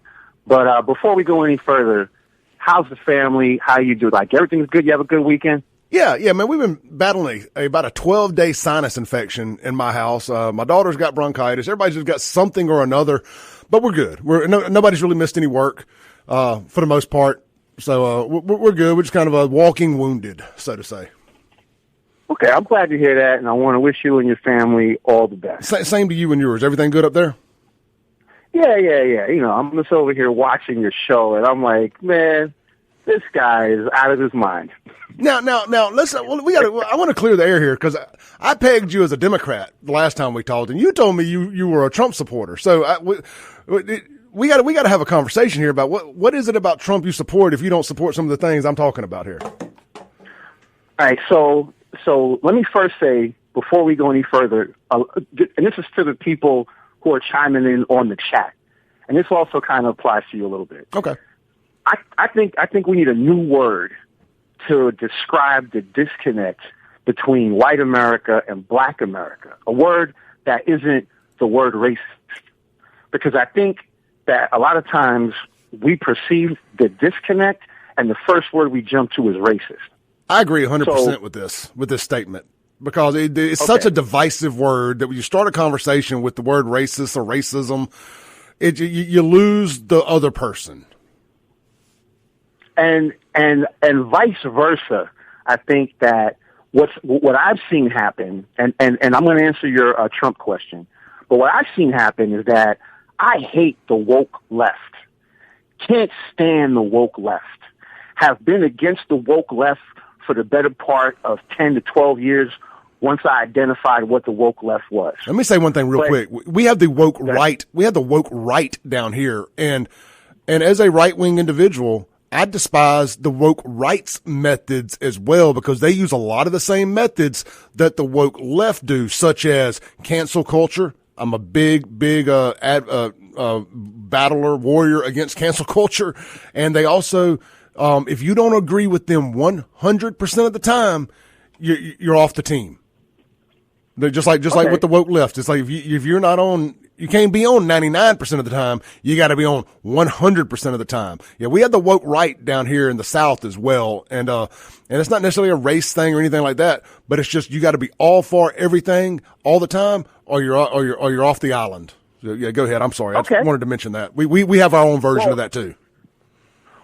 But before we go any further, how's the family? How you do? Like, everything's good? You have a good weekend? Yeah, man. We've been battling about a 12-day sinus infection in my house. My daughter's got bronchitis. Everybody's just got something or another, but we're good. Nobody's really missed any work for the most part. So we're good. We're just kind of a walking wounded, so to say. Okay, I'm glad to hear that, and I want to wish you and your family all the best. Same to you and yours. Everything good up there? Yeah. You know, I'm just over here watching your show, and I'm like, man, this guy is out of his mind. Now, listen. I want to clear the air here because I pegged you as a Democrat the last time we talked, and you told me you were a Trump supporter. So we got to have a conversation here about what is it about Trump you support if you don't support some of the things I'm talking about here. All right, so let me first say, before we go any further, and this is to the people who are chiming in on the chat, and this also kind of applies to you a little bit. Okay. I think we need a new word to describe the disconnect between white America and black America, a word that isn't the word racist. Because I think that a lot of times we perceive the disconnect and the first word we jump to is racist. I agree 100% with this statement because it's such a divisive word that when you start a conversation with the word racist or racism, you lose the other person. And And vice versa. I think that what I've seen happen, and I'm going to answer your Trump question, but what I've seen happen is that I hate the woke left. Can't stand the woke left. Have been against the woke left for the better part of 10 to 12 years once I identified what the woke left was. Let me say one thing real quick. We have the woke right. We have the woke right down here. And as a right-wing individual, I despise the woke right's methods as well, because they use a lot of the same methods that the woke left do, such as cancel culture. I'm a big battler, warrior against cancel culture. And they also, if you don't agree with them 100% of the time, you're off the team. They're just like with the woke left. It's like if you're not on, you can't be on 99% of the time. You got to be on 100% of the time. Yeah, we have the woke right down here in the South as well, and it's not necessarily a race thing or anything like that. But it's just you got to be all for everything all the time, or you're off the island. So, yeah, go ahead. I'm sorry. Okay. I just wanted to mention that we have our own version of that too.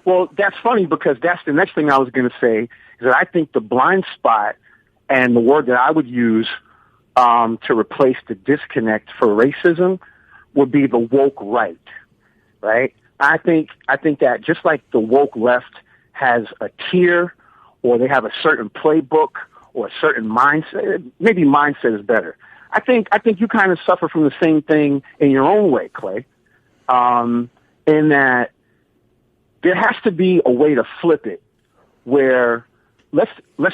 Well, that's funny, because that's the next thing I was going to say, is that I think the blind spot, and the word that I would use to replace the disconnect for racism, would be the woke right, right? I think that just like the woke left has a tier, or they have a certain playbook or a certain mindset, maybe mindset is better. I think you kind of suffer from the same thing in your own way, Clay, in that there has to be a way to flip it, where let's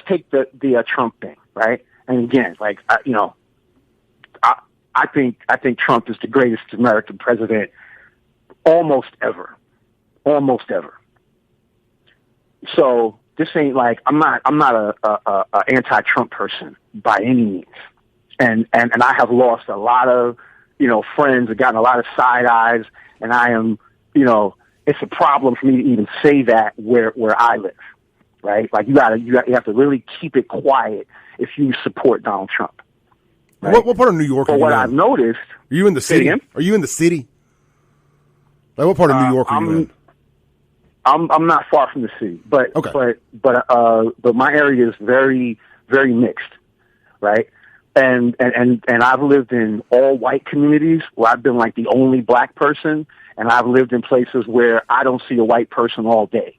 take the Trump thing, right? And again, like I think Trump is the greatest American president almost ever. So this ain't like I'm not a anti-Trump person by any means, and I have lost a lot of friends, and gotten a lot of side eyes, and I am it's a problem for me to even say that where I live, right? Like you have to really keep it quiet if you support Donald Trump. Right? What part of New York are you in? I've noticed. Are you in the city? Are you in the city? Like what part of New York are you in? I'm not far from the city, but my area is very, very mixed, right? And I've lived in all white communities where I've been like the only black person, and I've lived in places where I don't see a white person all day.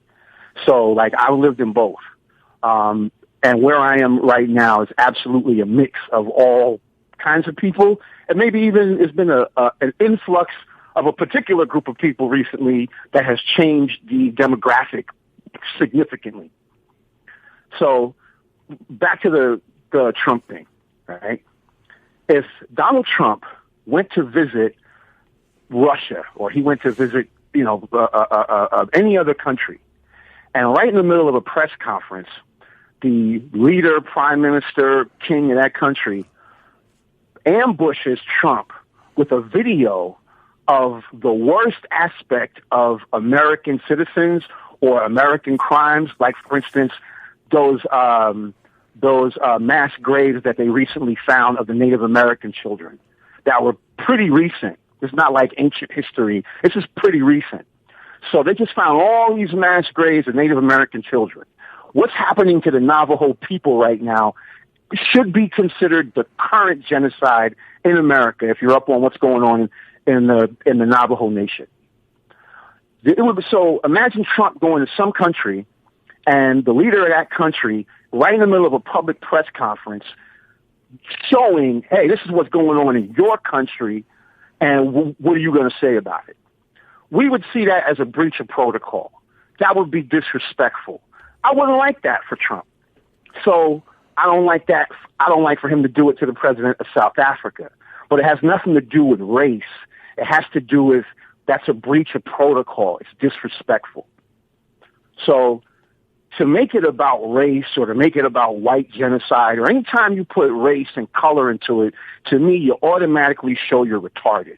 So like I've lived in both. And where I am right now is absolutely a mix of all kinds of people, and maybe even it's been an influx of a particular group of people recently that has changed the demographic significantly. So back to the Trump thing, right? If Donald Trump went to visit Russia, or he went to visit any other country, and right in the middle of a press conference, the leader, prime minister, king of that country ambushes Trump with a video of the worst aspect of American citizens or American crimes, like, for instance, those mass graves that they recently found of the Native American children that were pretty recent. It's not like ancient history. This is pretty recent. So they just found all these mass graves of Native American children. What's happening to the Navajo people right now should be considered the current genocide in America, if you're up on what's going on in the Navajo Nation. So imagine Trump going to some country, and the leader of that country, right in the middle of a public press conference, showing, hey, this is what's going on in your country, and what are you going to say about it? We would see that as a breach of protocol. That would be disrespectful. I wouldn't like that for Trump. So I don't like that. I don't like for him to do it to the president of South Africa. But it has nothing to do with race. It has to do with that's a breach of protocol. It's disrespectful. So to make it about race, or to make it about white genocide, or any time you put race and color into it, to me, you automatically show you're retarded.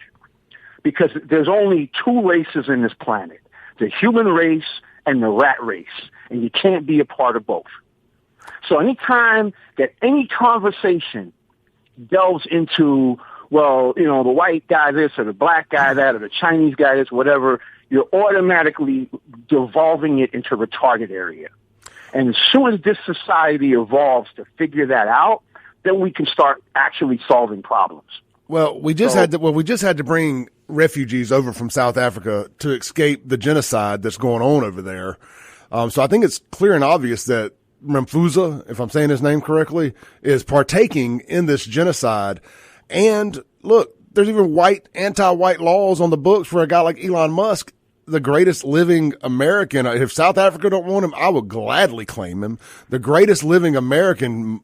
Because there's only two races in this planet, the human race and the rat race, and you can't be a part of both. So anytime that any conversation delves into, well, the white guy this, or the black guy that, or the Chinese guy this, whatever, you're automatically devolving it into retarded area. And as soon as this society evolves to figure that out, then we can start actually solving problems. Well, we just had to bring refugees over from South Africa to escape the genocide that's going on over there. So I think it's clear and obvious that Ramaphosa, if I'm saying his name correctly, is partaking in this genocide. And look, there's even anti-white laws on the books for a guy like Elon Musk, the greatest living American. If South Africa don't want him, I would gladly claim him. The greatest living American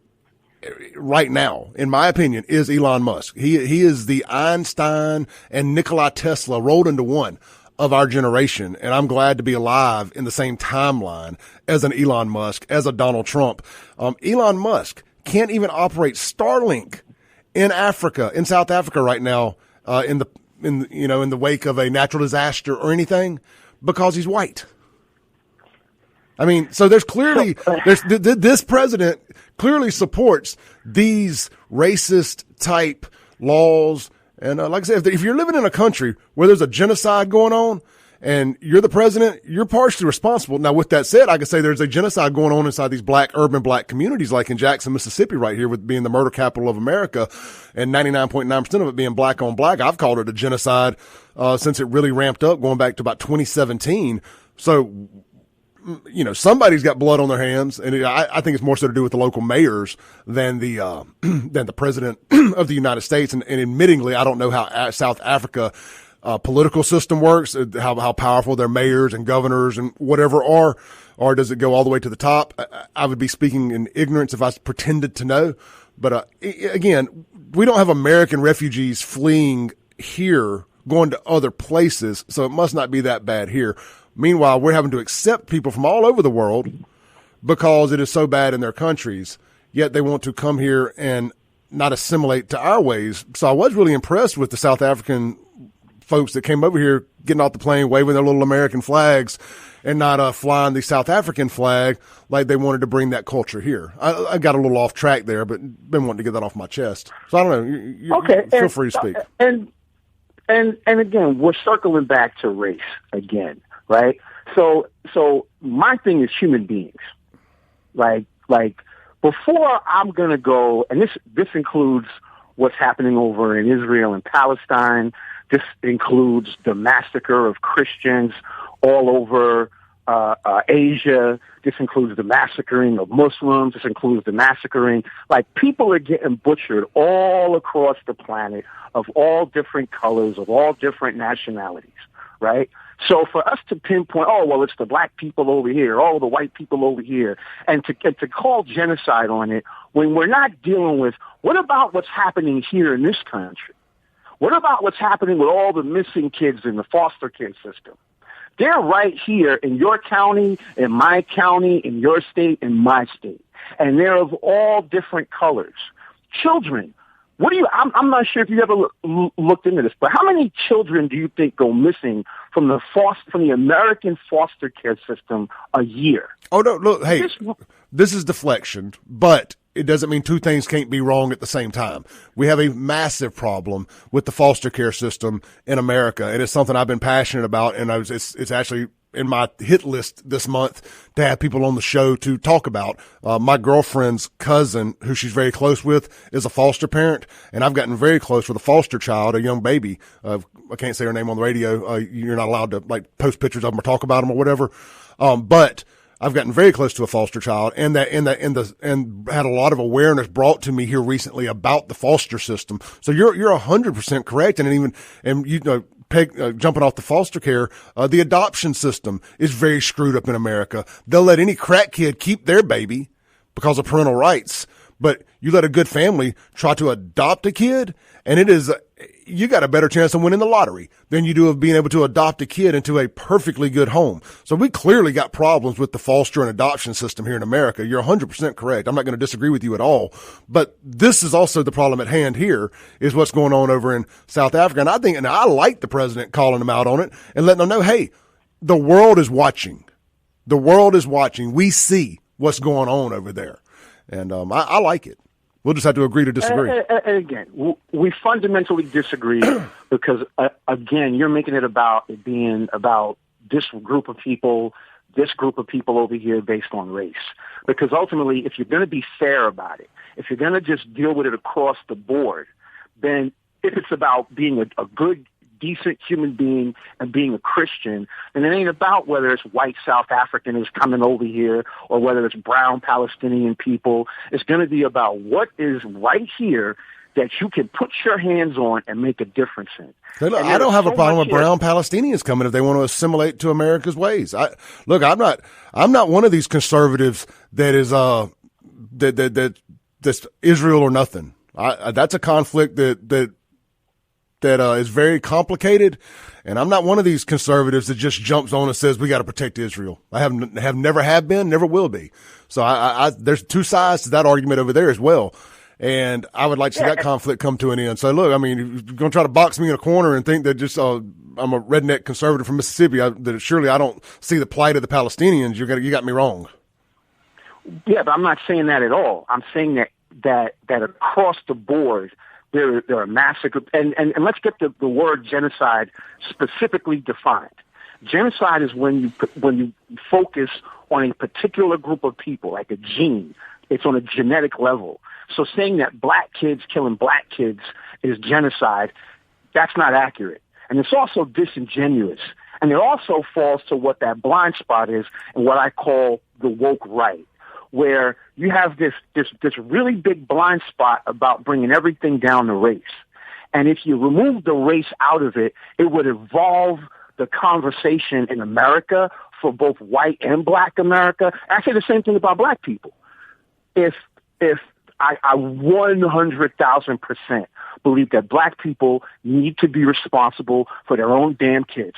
right now, in my opinion, is Elon Musk. He is the Einstein and Nikola Tesla rolled into one of our generation. And I'm glad to be alive in the same timeline as an Elon Musk, as a Donald Trump. Elon Musk can't even operate Starlink in Africa, in South Africa right now, in the wake of a natural disaster or anything, because he's white. I mean, so there's clearly, this president clearly supports these racist type laws. And like I said, if you're living in a country where there's a genocide going on and you're the president, you're partially responsible. Now, with that said, I can say there's a genocide going on inside these urban black communities, like in Jackson, Mississippi, right here, with being the murder capital of America and 99.9% of it being black on black. I've called it a genocide, since it really ramped up going back to about 2017. So, somebody's got blood on their hands, and I think it's more so to do with the local mayors than the president of the United States. And admittingly, I don't know how South Africa political system works, how powerful their mayors and governors and whatever are, or does it go all the way to the top? I would be speaking in ignorance if I pretended to know. But again, we don't have American refugees fleeing here, going to other places, so it must not be that bad here. Meanwhile, we're having to accept people from all over the world because it is so bad in their countries, yet they want to come here and not assimilate to our ways. So I was really impressed with the South African folks that came over here, getting off the plane, waving their little American flags and not flying the South African flag like they wanted to bring that culture here. I got a little off track there, but been wanting to get that off my chest. So I don't know. Okay. Feel free to speak. And again, we're circling back to race again. Right. So my thing is human beings. Like before I'm going to go, and this includes what's happening over in Israel and Palestine. This includes the massacre of Christians all over Asia. This includes the massacring of Muslims. This includes the massacring. Like, people are getting butchered all across the planet, of all different colors, of all different nationalities. Right? So for us to pinpoint, it's the black people over here, the white people over here, and to call genocide on it when we're not dealing with, what about what's happening here in this country? What about what's happening with all the missing kids in the foster care system? They're right here in your county, in my county, in your state, in my state. And they're of all different colors. Children. I'm not sure if you ever looked into this, but how many children do you think go missing from the American foster care system a year? Oh, no, look, hey, this is deflection, but it doesn't mean two things can't be wrong at the same time. We have a massive problem with the foster care system in America, and it's something I've been passionate about, and it's actually in my hit list this month to have people on the show to talk about. My girlfriend's cousin, who she's very close with, is a foster parent, and I've gotten very close with a foster child, a young baby. I can't say her name on the radio. You're not allowed to post pictures of them or talk about them or whatever. But I've gotten very close to a foster child, and had a lot of awareness brought to me here recently about the foster system. So you're 100% correct, jumping off the foster care, the adoption system is very screwed up in America. They'll let any crack kid keep their baby because of parental rights, but you let a good family try to adopt a kid, and you got a better chance of winning the lottery than you do of being able to adopt a kid into a perfectly good home. So we clearly got problems with the foster and adoption system here in America. You're 100% correct. I'm not going to disagree with you at all. But this is also the problem at hand here, is what's going on over in South Africa. And I like the president calling them out on it and letting them know, hey, the world is watching. The world is watching. We see what's going on over there. And I like it. We'll just have to agree to disagree. And again, we fundamentally disagree because, again, you're making it about it being about this group of people over here based on race. Because ultimately, if you're going to be fair about it, if you're going to just deal with it across the board, then if it's about being a good, decent human being and being a Christian, then it ain't about whether it's white South Africans coming over here or whether it's brown Palestinian people. It's going to be about what is right here that you can put your hands on and make a difference in. Hey, look, I don't have a problem with brown Palestinians coming if they want to assimilate to America's ways. I'm not one of these conservatives that is that's Israel or nothing. That's a conflict that is very complicated, and I'm not one of these conservatives that just jumps on and says we got to protect Israel. I have never been, never will be. So there's two sides to that argument over there as well. And I would like to see that conflict come to an end. So, look, I mean, if you're going to try to box me in a corner and think that just I'm a redneck conservative from Mississippi, that surely I don't see the plight of the Palestinians. You got me wrong. Yeah, but I'm not saying that at all. I'm saying that across the board, there are massacres. And let's get the word genocide specifically defined. Genocide is when you focus on a particular group of people, like a gene. It's on a genetic level. So saying that black kids killing black kids is genocide, that's not accurate. And it's also disingenuous. And it also falls to what that blind spot is and what I call the woke right, where you have this really big blind spot about bringing everything down to race. And if you remove the race out of it, it would evolve the conversation in America for both white and black America. I say the same thing about black people. If I 100,000% believe that black people need to be responsible for their own damn kids.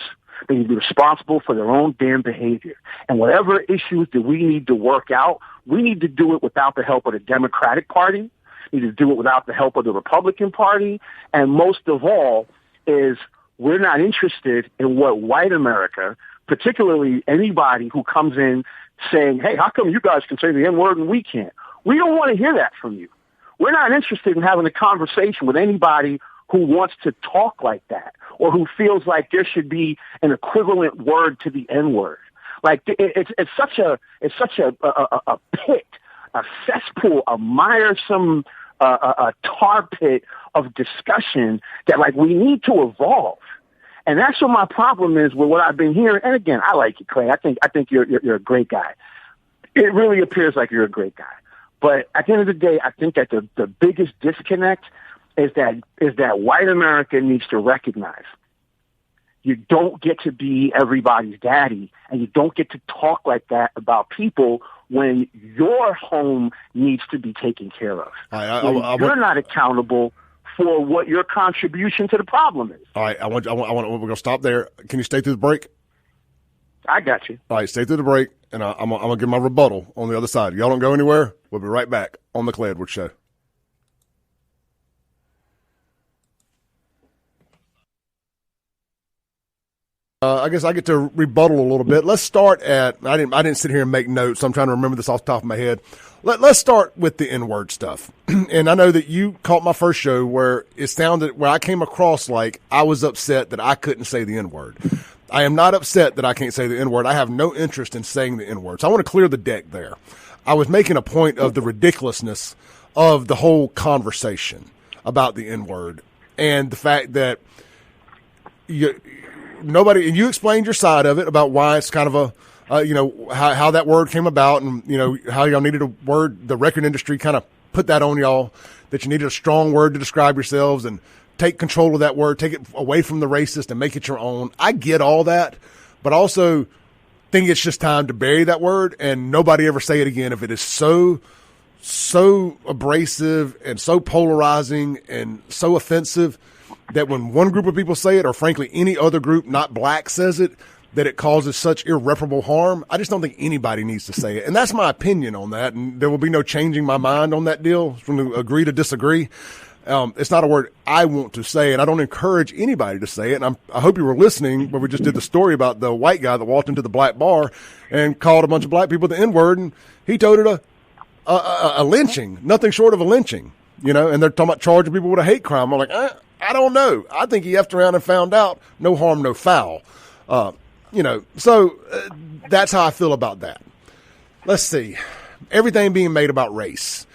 They need to be responsible for their own damn behavior. And whatever issues that we need to work out, we need to do it without the help of the Democratic Party. We need to do it without the help of the Republican Party. And most of all is we're not interested in what white America, particularly anybody who comes in saying, hey, how come you guys can say the N-word and we can't? We don't want to hear that from you. We're not interested in having a conversation with anybody who wants to talk like that or who feels like there should be an equivalent word to the N-word. Like it's such a pit, a cesspool, a miresome, a tar pit of discussion that like we need to evolve. And that's what my problem is with what I've been hearing. And again, I like you, Clay. I think you're a great guy. It really appears like you're a great guy. But at the end of the day, I think that the biggest disconnect is that white America needs to recognize you don't get to be everybody's daddy, and you don't get to talk like that about people when your home needs to be taken care of. You're not accountable for what your contribution to the problem is. All right, we're going to stop there. Can you stay through the break? I got you. All right, stay through the break, and I'm going to give my rebuttal on the other side. Y'all don't go anywhere. We'll be right back on the Clay Edwards Show. I guess I get to rebuttal a little bit. Let's start at I didn't sit here and make notes, so I'm trying to remember this off the top of my head. Let's start with the N-word stuff. And I know that you caught my first show where I came across like I was upset that I couldn't say the N-word. I am not upset that I can't say the N-word. I have no interest in saying the N-word. So I want to clear the deck there. I was making a point of the ridiculousness of the whole conversation about the N-word and the fact that nobody, and you explained your side of it about why it's kind of how that word came about and, how y'all needed a word. The record industry kind of put that on y'all, that you needed a strong word to describe yourselves and take control of that word, take it away from the racist and make it your own. I get all that, but also think it's just time to bury that word and nobody ever say it again if it is so abrasive and so polarizing and so offensive that when one group of people say it, or frankly any other group not black says it, that it causes such irreparable harm. I just don't think anybody needs to say it. And that's my opinion on that. And there will be no changing my mind on that deal from to agree to disagree. It's not a word I want to say, and I don't encourage anybody to say it. And I hope you were listening when we just did the story about the white guy that walked into the black bar and called a bunch of black people the N-word, and he told it a lynching, nothing short of a lynching. and they're talking about charging people with a hate crime. I'm like, I don't know. I think he effed around and found out. No harm, no foul. So that's how I feel about that. Let's see. Everything being made about race.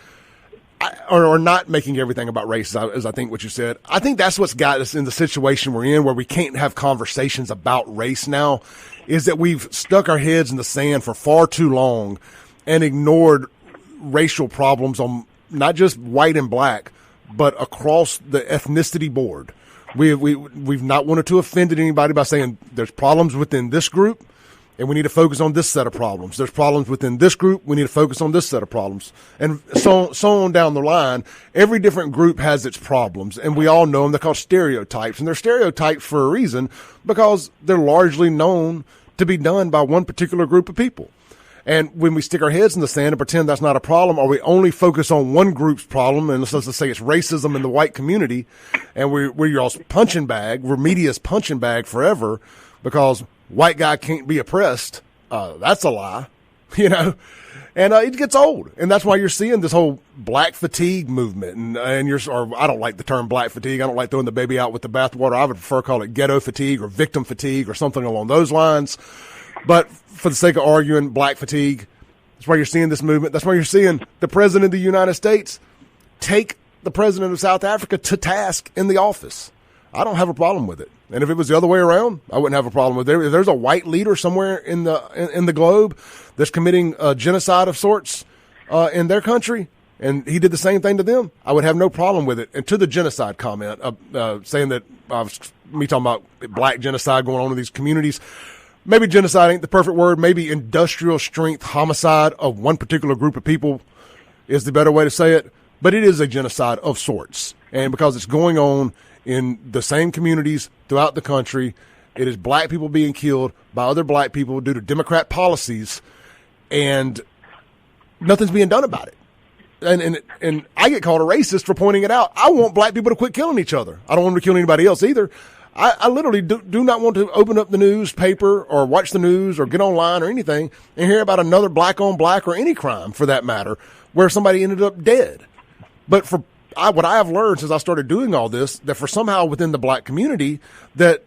Or not making everything about race, as I think what you said. I think that's what's got us in the situation we're in, where we can't have conversations about race now, is that we've stuck our heads in the sand for far too long and ignored racial problems on not just white and black, but across the ethnicity board. We've not wanted to offend anybody by saying there's problems within this group, and we need to focus on this set of problems. There's problems within this group. We need to focus on this set of problems. And so on down the line. Every different group has its problems, and we all know them. They're called stereotypes, and they're stereotypes for a reason, because they're largely known to be done by one particular group of people. And when we stick our heads in the sand and pretend that's not a problem, or we only focus on one group's problem, and let's say it's racism in the white community, and we're y'all's punching bag, we're media's punching bag forever, because white guy can't be oppressed. That's a lie, and it gets old, and that's why you're seeing this whole black fatigue movement. Or I don't like the term black fatigue. I don't like throwing the baby out with the bathwater. I would prefer call it ghetto fatigue or victim fatigue or something along those lines. But for the sake of arguing, black fatigue, that's why you're seeing this movement. That's why you're seeing the president of the United States take the president of South Africa to task in the office. I don't have a problem with it. And if it was the other way around, I wouldn't have a problem with it. If there's a white leader somewhere in the globe that's committing a genocide of sorts in their country, and he did the same thing to them, I would have no problem with it. And to the genocide comment, saying that me talking about black genocide going on in these communities, maybe genocide ain't the perfect word. Maybe industrial strength homicide of one particular group of people is the better way to say it. But it is a genocide of sorts. And because it's going on in the same communities throughout the country, it is black people being killed by other black people due to Democrat policies, and nothing's being done about it. And I get called a racist for pointing it out. I want black people to quit killing each other. I don't want them to kill anybody else either. I literally do not want to open up the newspaper or watch the news or get online or anything and hear about another black on black or any crime for that matter where somebody ended up dead. But what I have learned since I started doing all this, that for somehow within the black community, that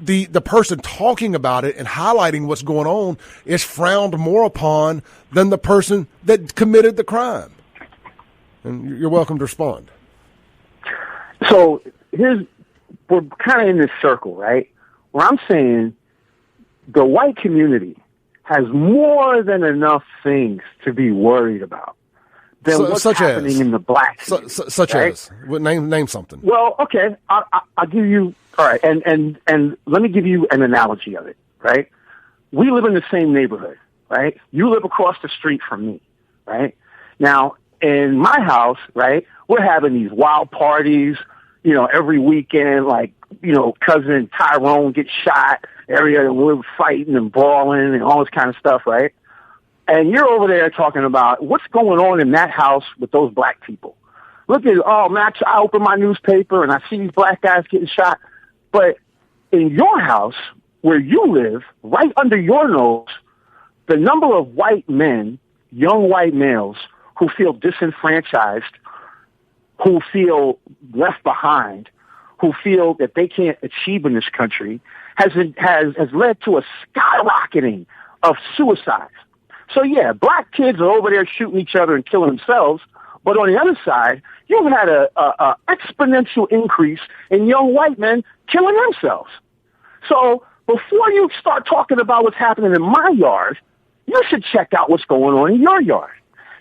the person talking about it and highlighting what's going on is frowned more upon than the person that committed the crime. And you're welcome to respond. So we're kind of in this circle, right? Where I'm saying the white community has more than enough things to be worried about than what's happening in the black community. Such right? as? Name something. Well, okay, I'll give you, all right, and let me give you an analogy of it, right? We live in the same neighborhood, right? You live across the street from me, right? Now, in my house, right, we're having these wild parties, every weekend, like, cousin Tyrone gets shot, area we're fighting and brawling and all this kind of stuff, right? And you're over there talking about what's going on in that house with those black people. Look at, Max, I open my newspaper and I see these black guys getting shot. But in your house, where you live, right under your nose, the number of white men, young white males, who feel disenfranchised, who feel left behind, who feel that they can't achieve in this country, has led to a skyrocketing of suicides. So yeah, black kids are over there shooting each other and killing themselves, but on the other side, you've had a exponential increase in young white men killing themselves. So before you start talking about what's happening in my yard, you should check out what's going on in your yard.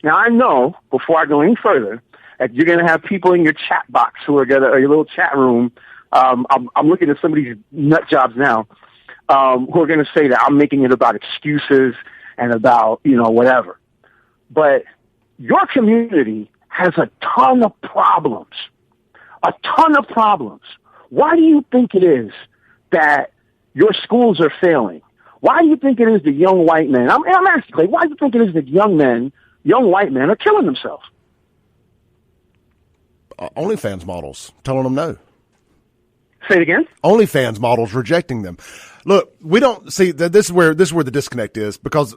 Now I know, before I go any further, that you're going to have people in your chat box or your little chat room. I'm looking at some of these nut jobs now, who are going to say that I'm making it about excuses and about, whatever. But your community has a ton of problems. Why do you think it is that your schools are failing? Why do you think it is the young white men? I'm asking, why do you think it is that young white men are killing themselves? OnlyFans models telling them no. Say it again? OnlyFans models rejecting them. Look, we don't see that. This is where the disconnect is, because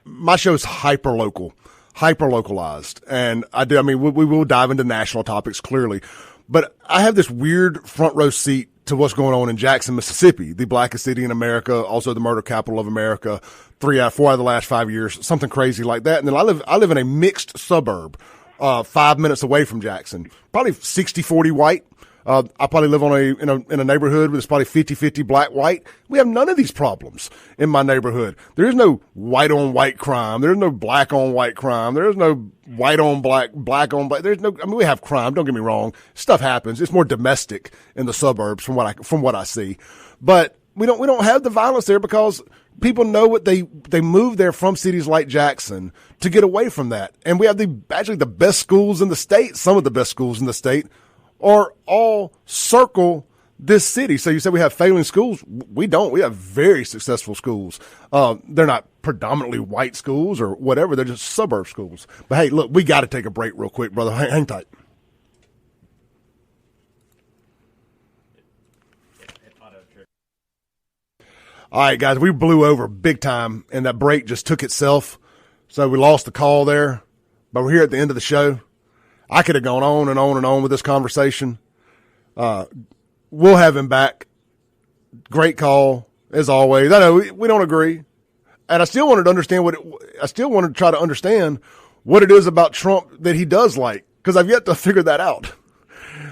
my show is hyper local. hyper localized. And I mean, we will dive into national topics clearly, but I have this weird front row seat to what's going on in Jackson, Mississippi, the blackest city in America, also the murder capital of America, 4 out of the last 5 years, something crazy like that. And then I live in a mixed suburb, 5 minutes away from Jackson, probably 60-40 white. I probably live in a neighborhood where it's probably 50-50 black-white. We have none of these problems in my neighborhood. There is no white-on-white crime. There is no black-on-white crime. There is no white-on-black, black-on-black. There's no, I mean, we have crime. Don't get me wrong. Stuff happens. It's more domestic in the suburbs from what I see. But we don't have the violence there because people know what they move there from cities like Jackson to get away from that. And we have actually the best schools in the state, some of the best schools in the state, or all circle this city. So you say we have failing schools. We don't. We have very successful schools. They're not predominantly white schools or whatever. They're just suburb schools. But hey, look, we got to take a break real quick, brother. Hang tight. All right, guys, we blew over big time, and that break just took itself. So we lost the call there, but we're here at the end of the show. I could have gone on and on and on with this conversation. We'll have him back. Great call, as always. I know we don't agree, and I still wanted to understand I still wanted to try to understand what it is about Trump that he does like, because I've yet to figure that out.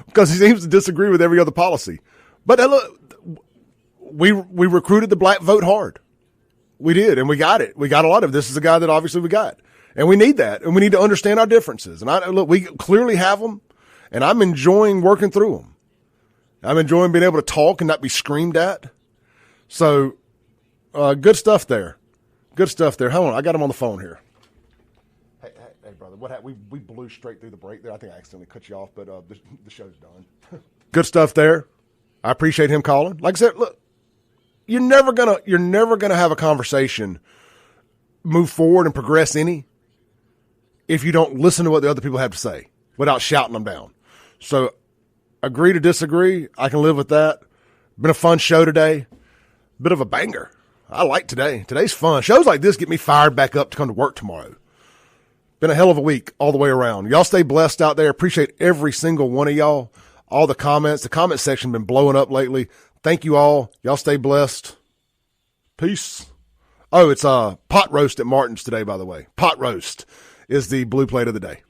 Because he seems to disagree with every other policy. But look, we recruited the black vote hard. We did, and we got it. We got a lot of it. This is a guy that obviously we got. And we need that, and we need to understand our differences. And look, we clearly have them, and I'm enjoying working through them. I'm enjoying being able to talk and not be screamed at. So, good stuff there. Good stuff there. Hold on, I got him on the phone here. Hey, brother, what happened? We blew straight through the break there. I think I accidentally cut you off, but the show's done. Good stuff there. I appreciate him calling. Like I said, look, you're never gonna have a conversation move forward and progress any if you don't listen to what the other people have to say without shouting them down. So agree to disagree. I can live with that. Been a fun show today. Bit of a banger. I like today. Today's fun. Shows like this get me fired back up to come to work tomorrow. Been a hell of a week all the way around. Y'all stay blessed out there. Appreciate every single one of y'all. All the comments. The comment section been blowing up lately. Thank you all. Y'all stay blessed. Peace. Oh, it's pot roast at Martin's today, by the way. Pot roast is the blue plate of the day.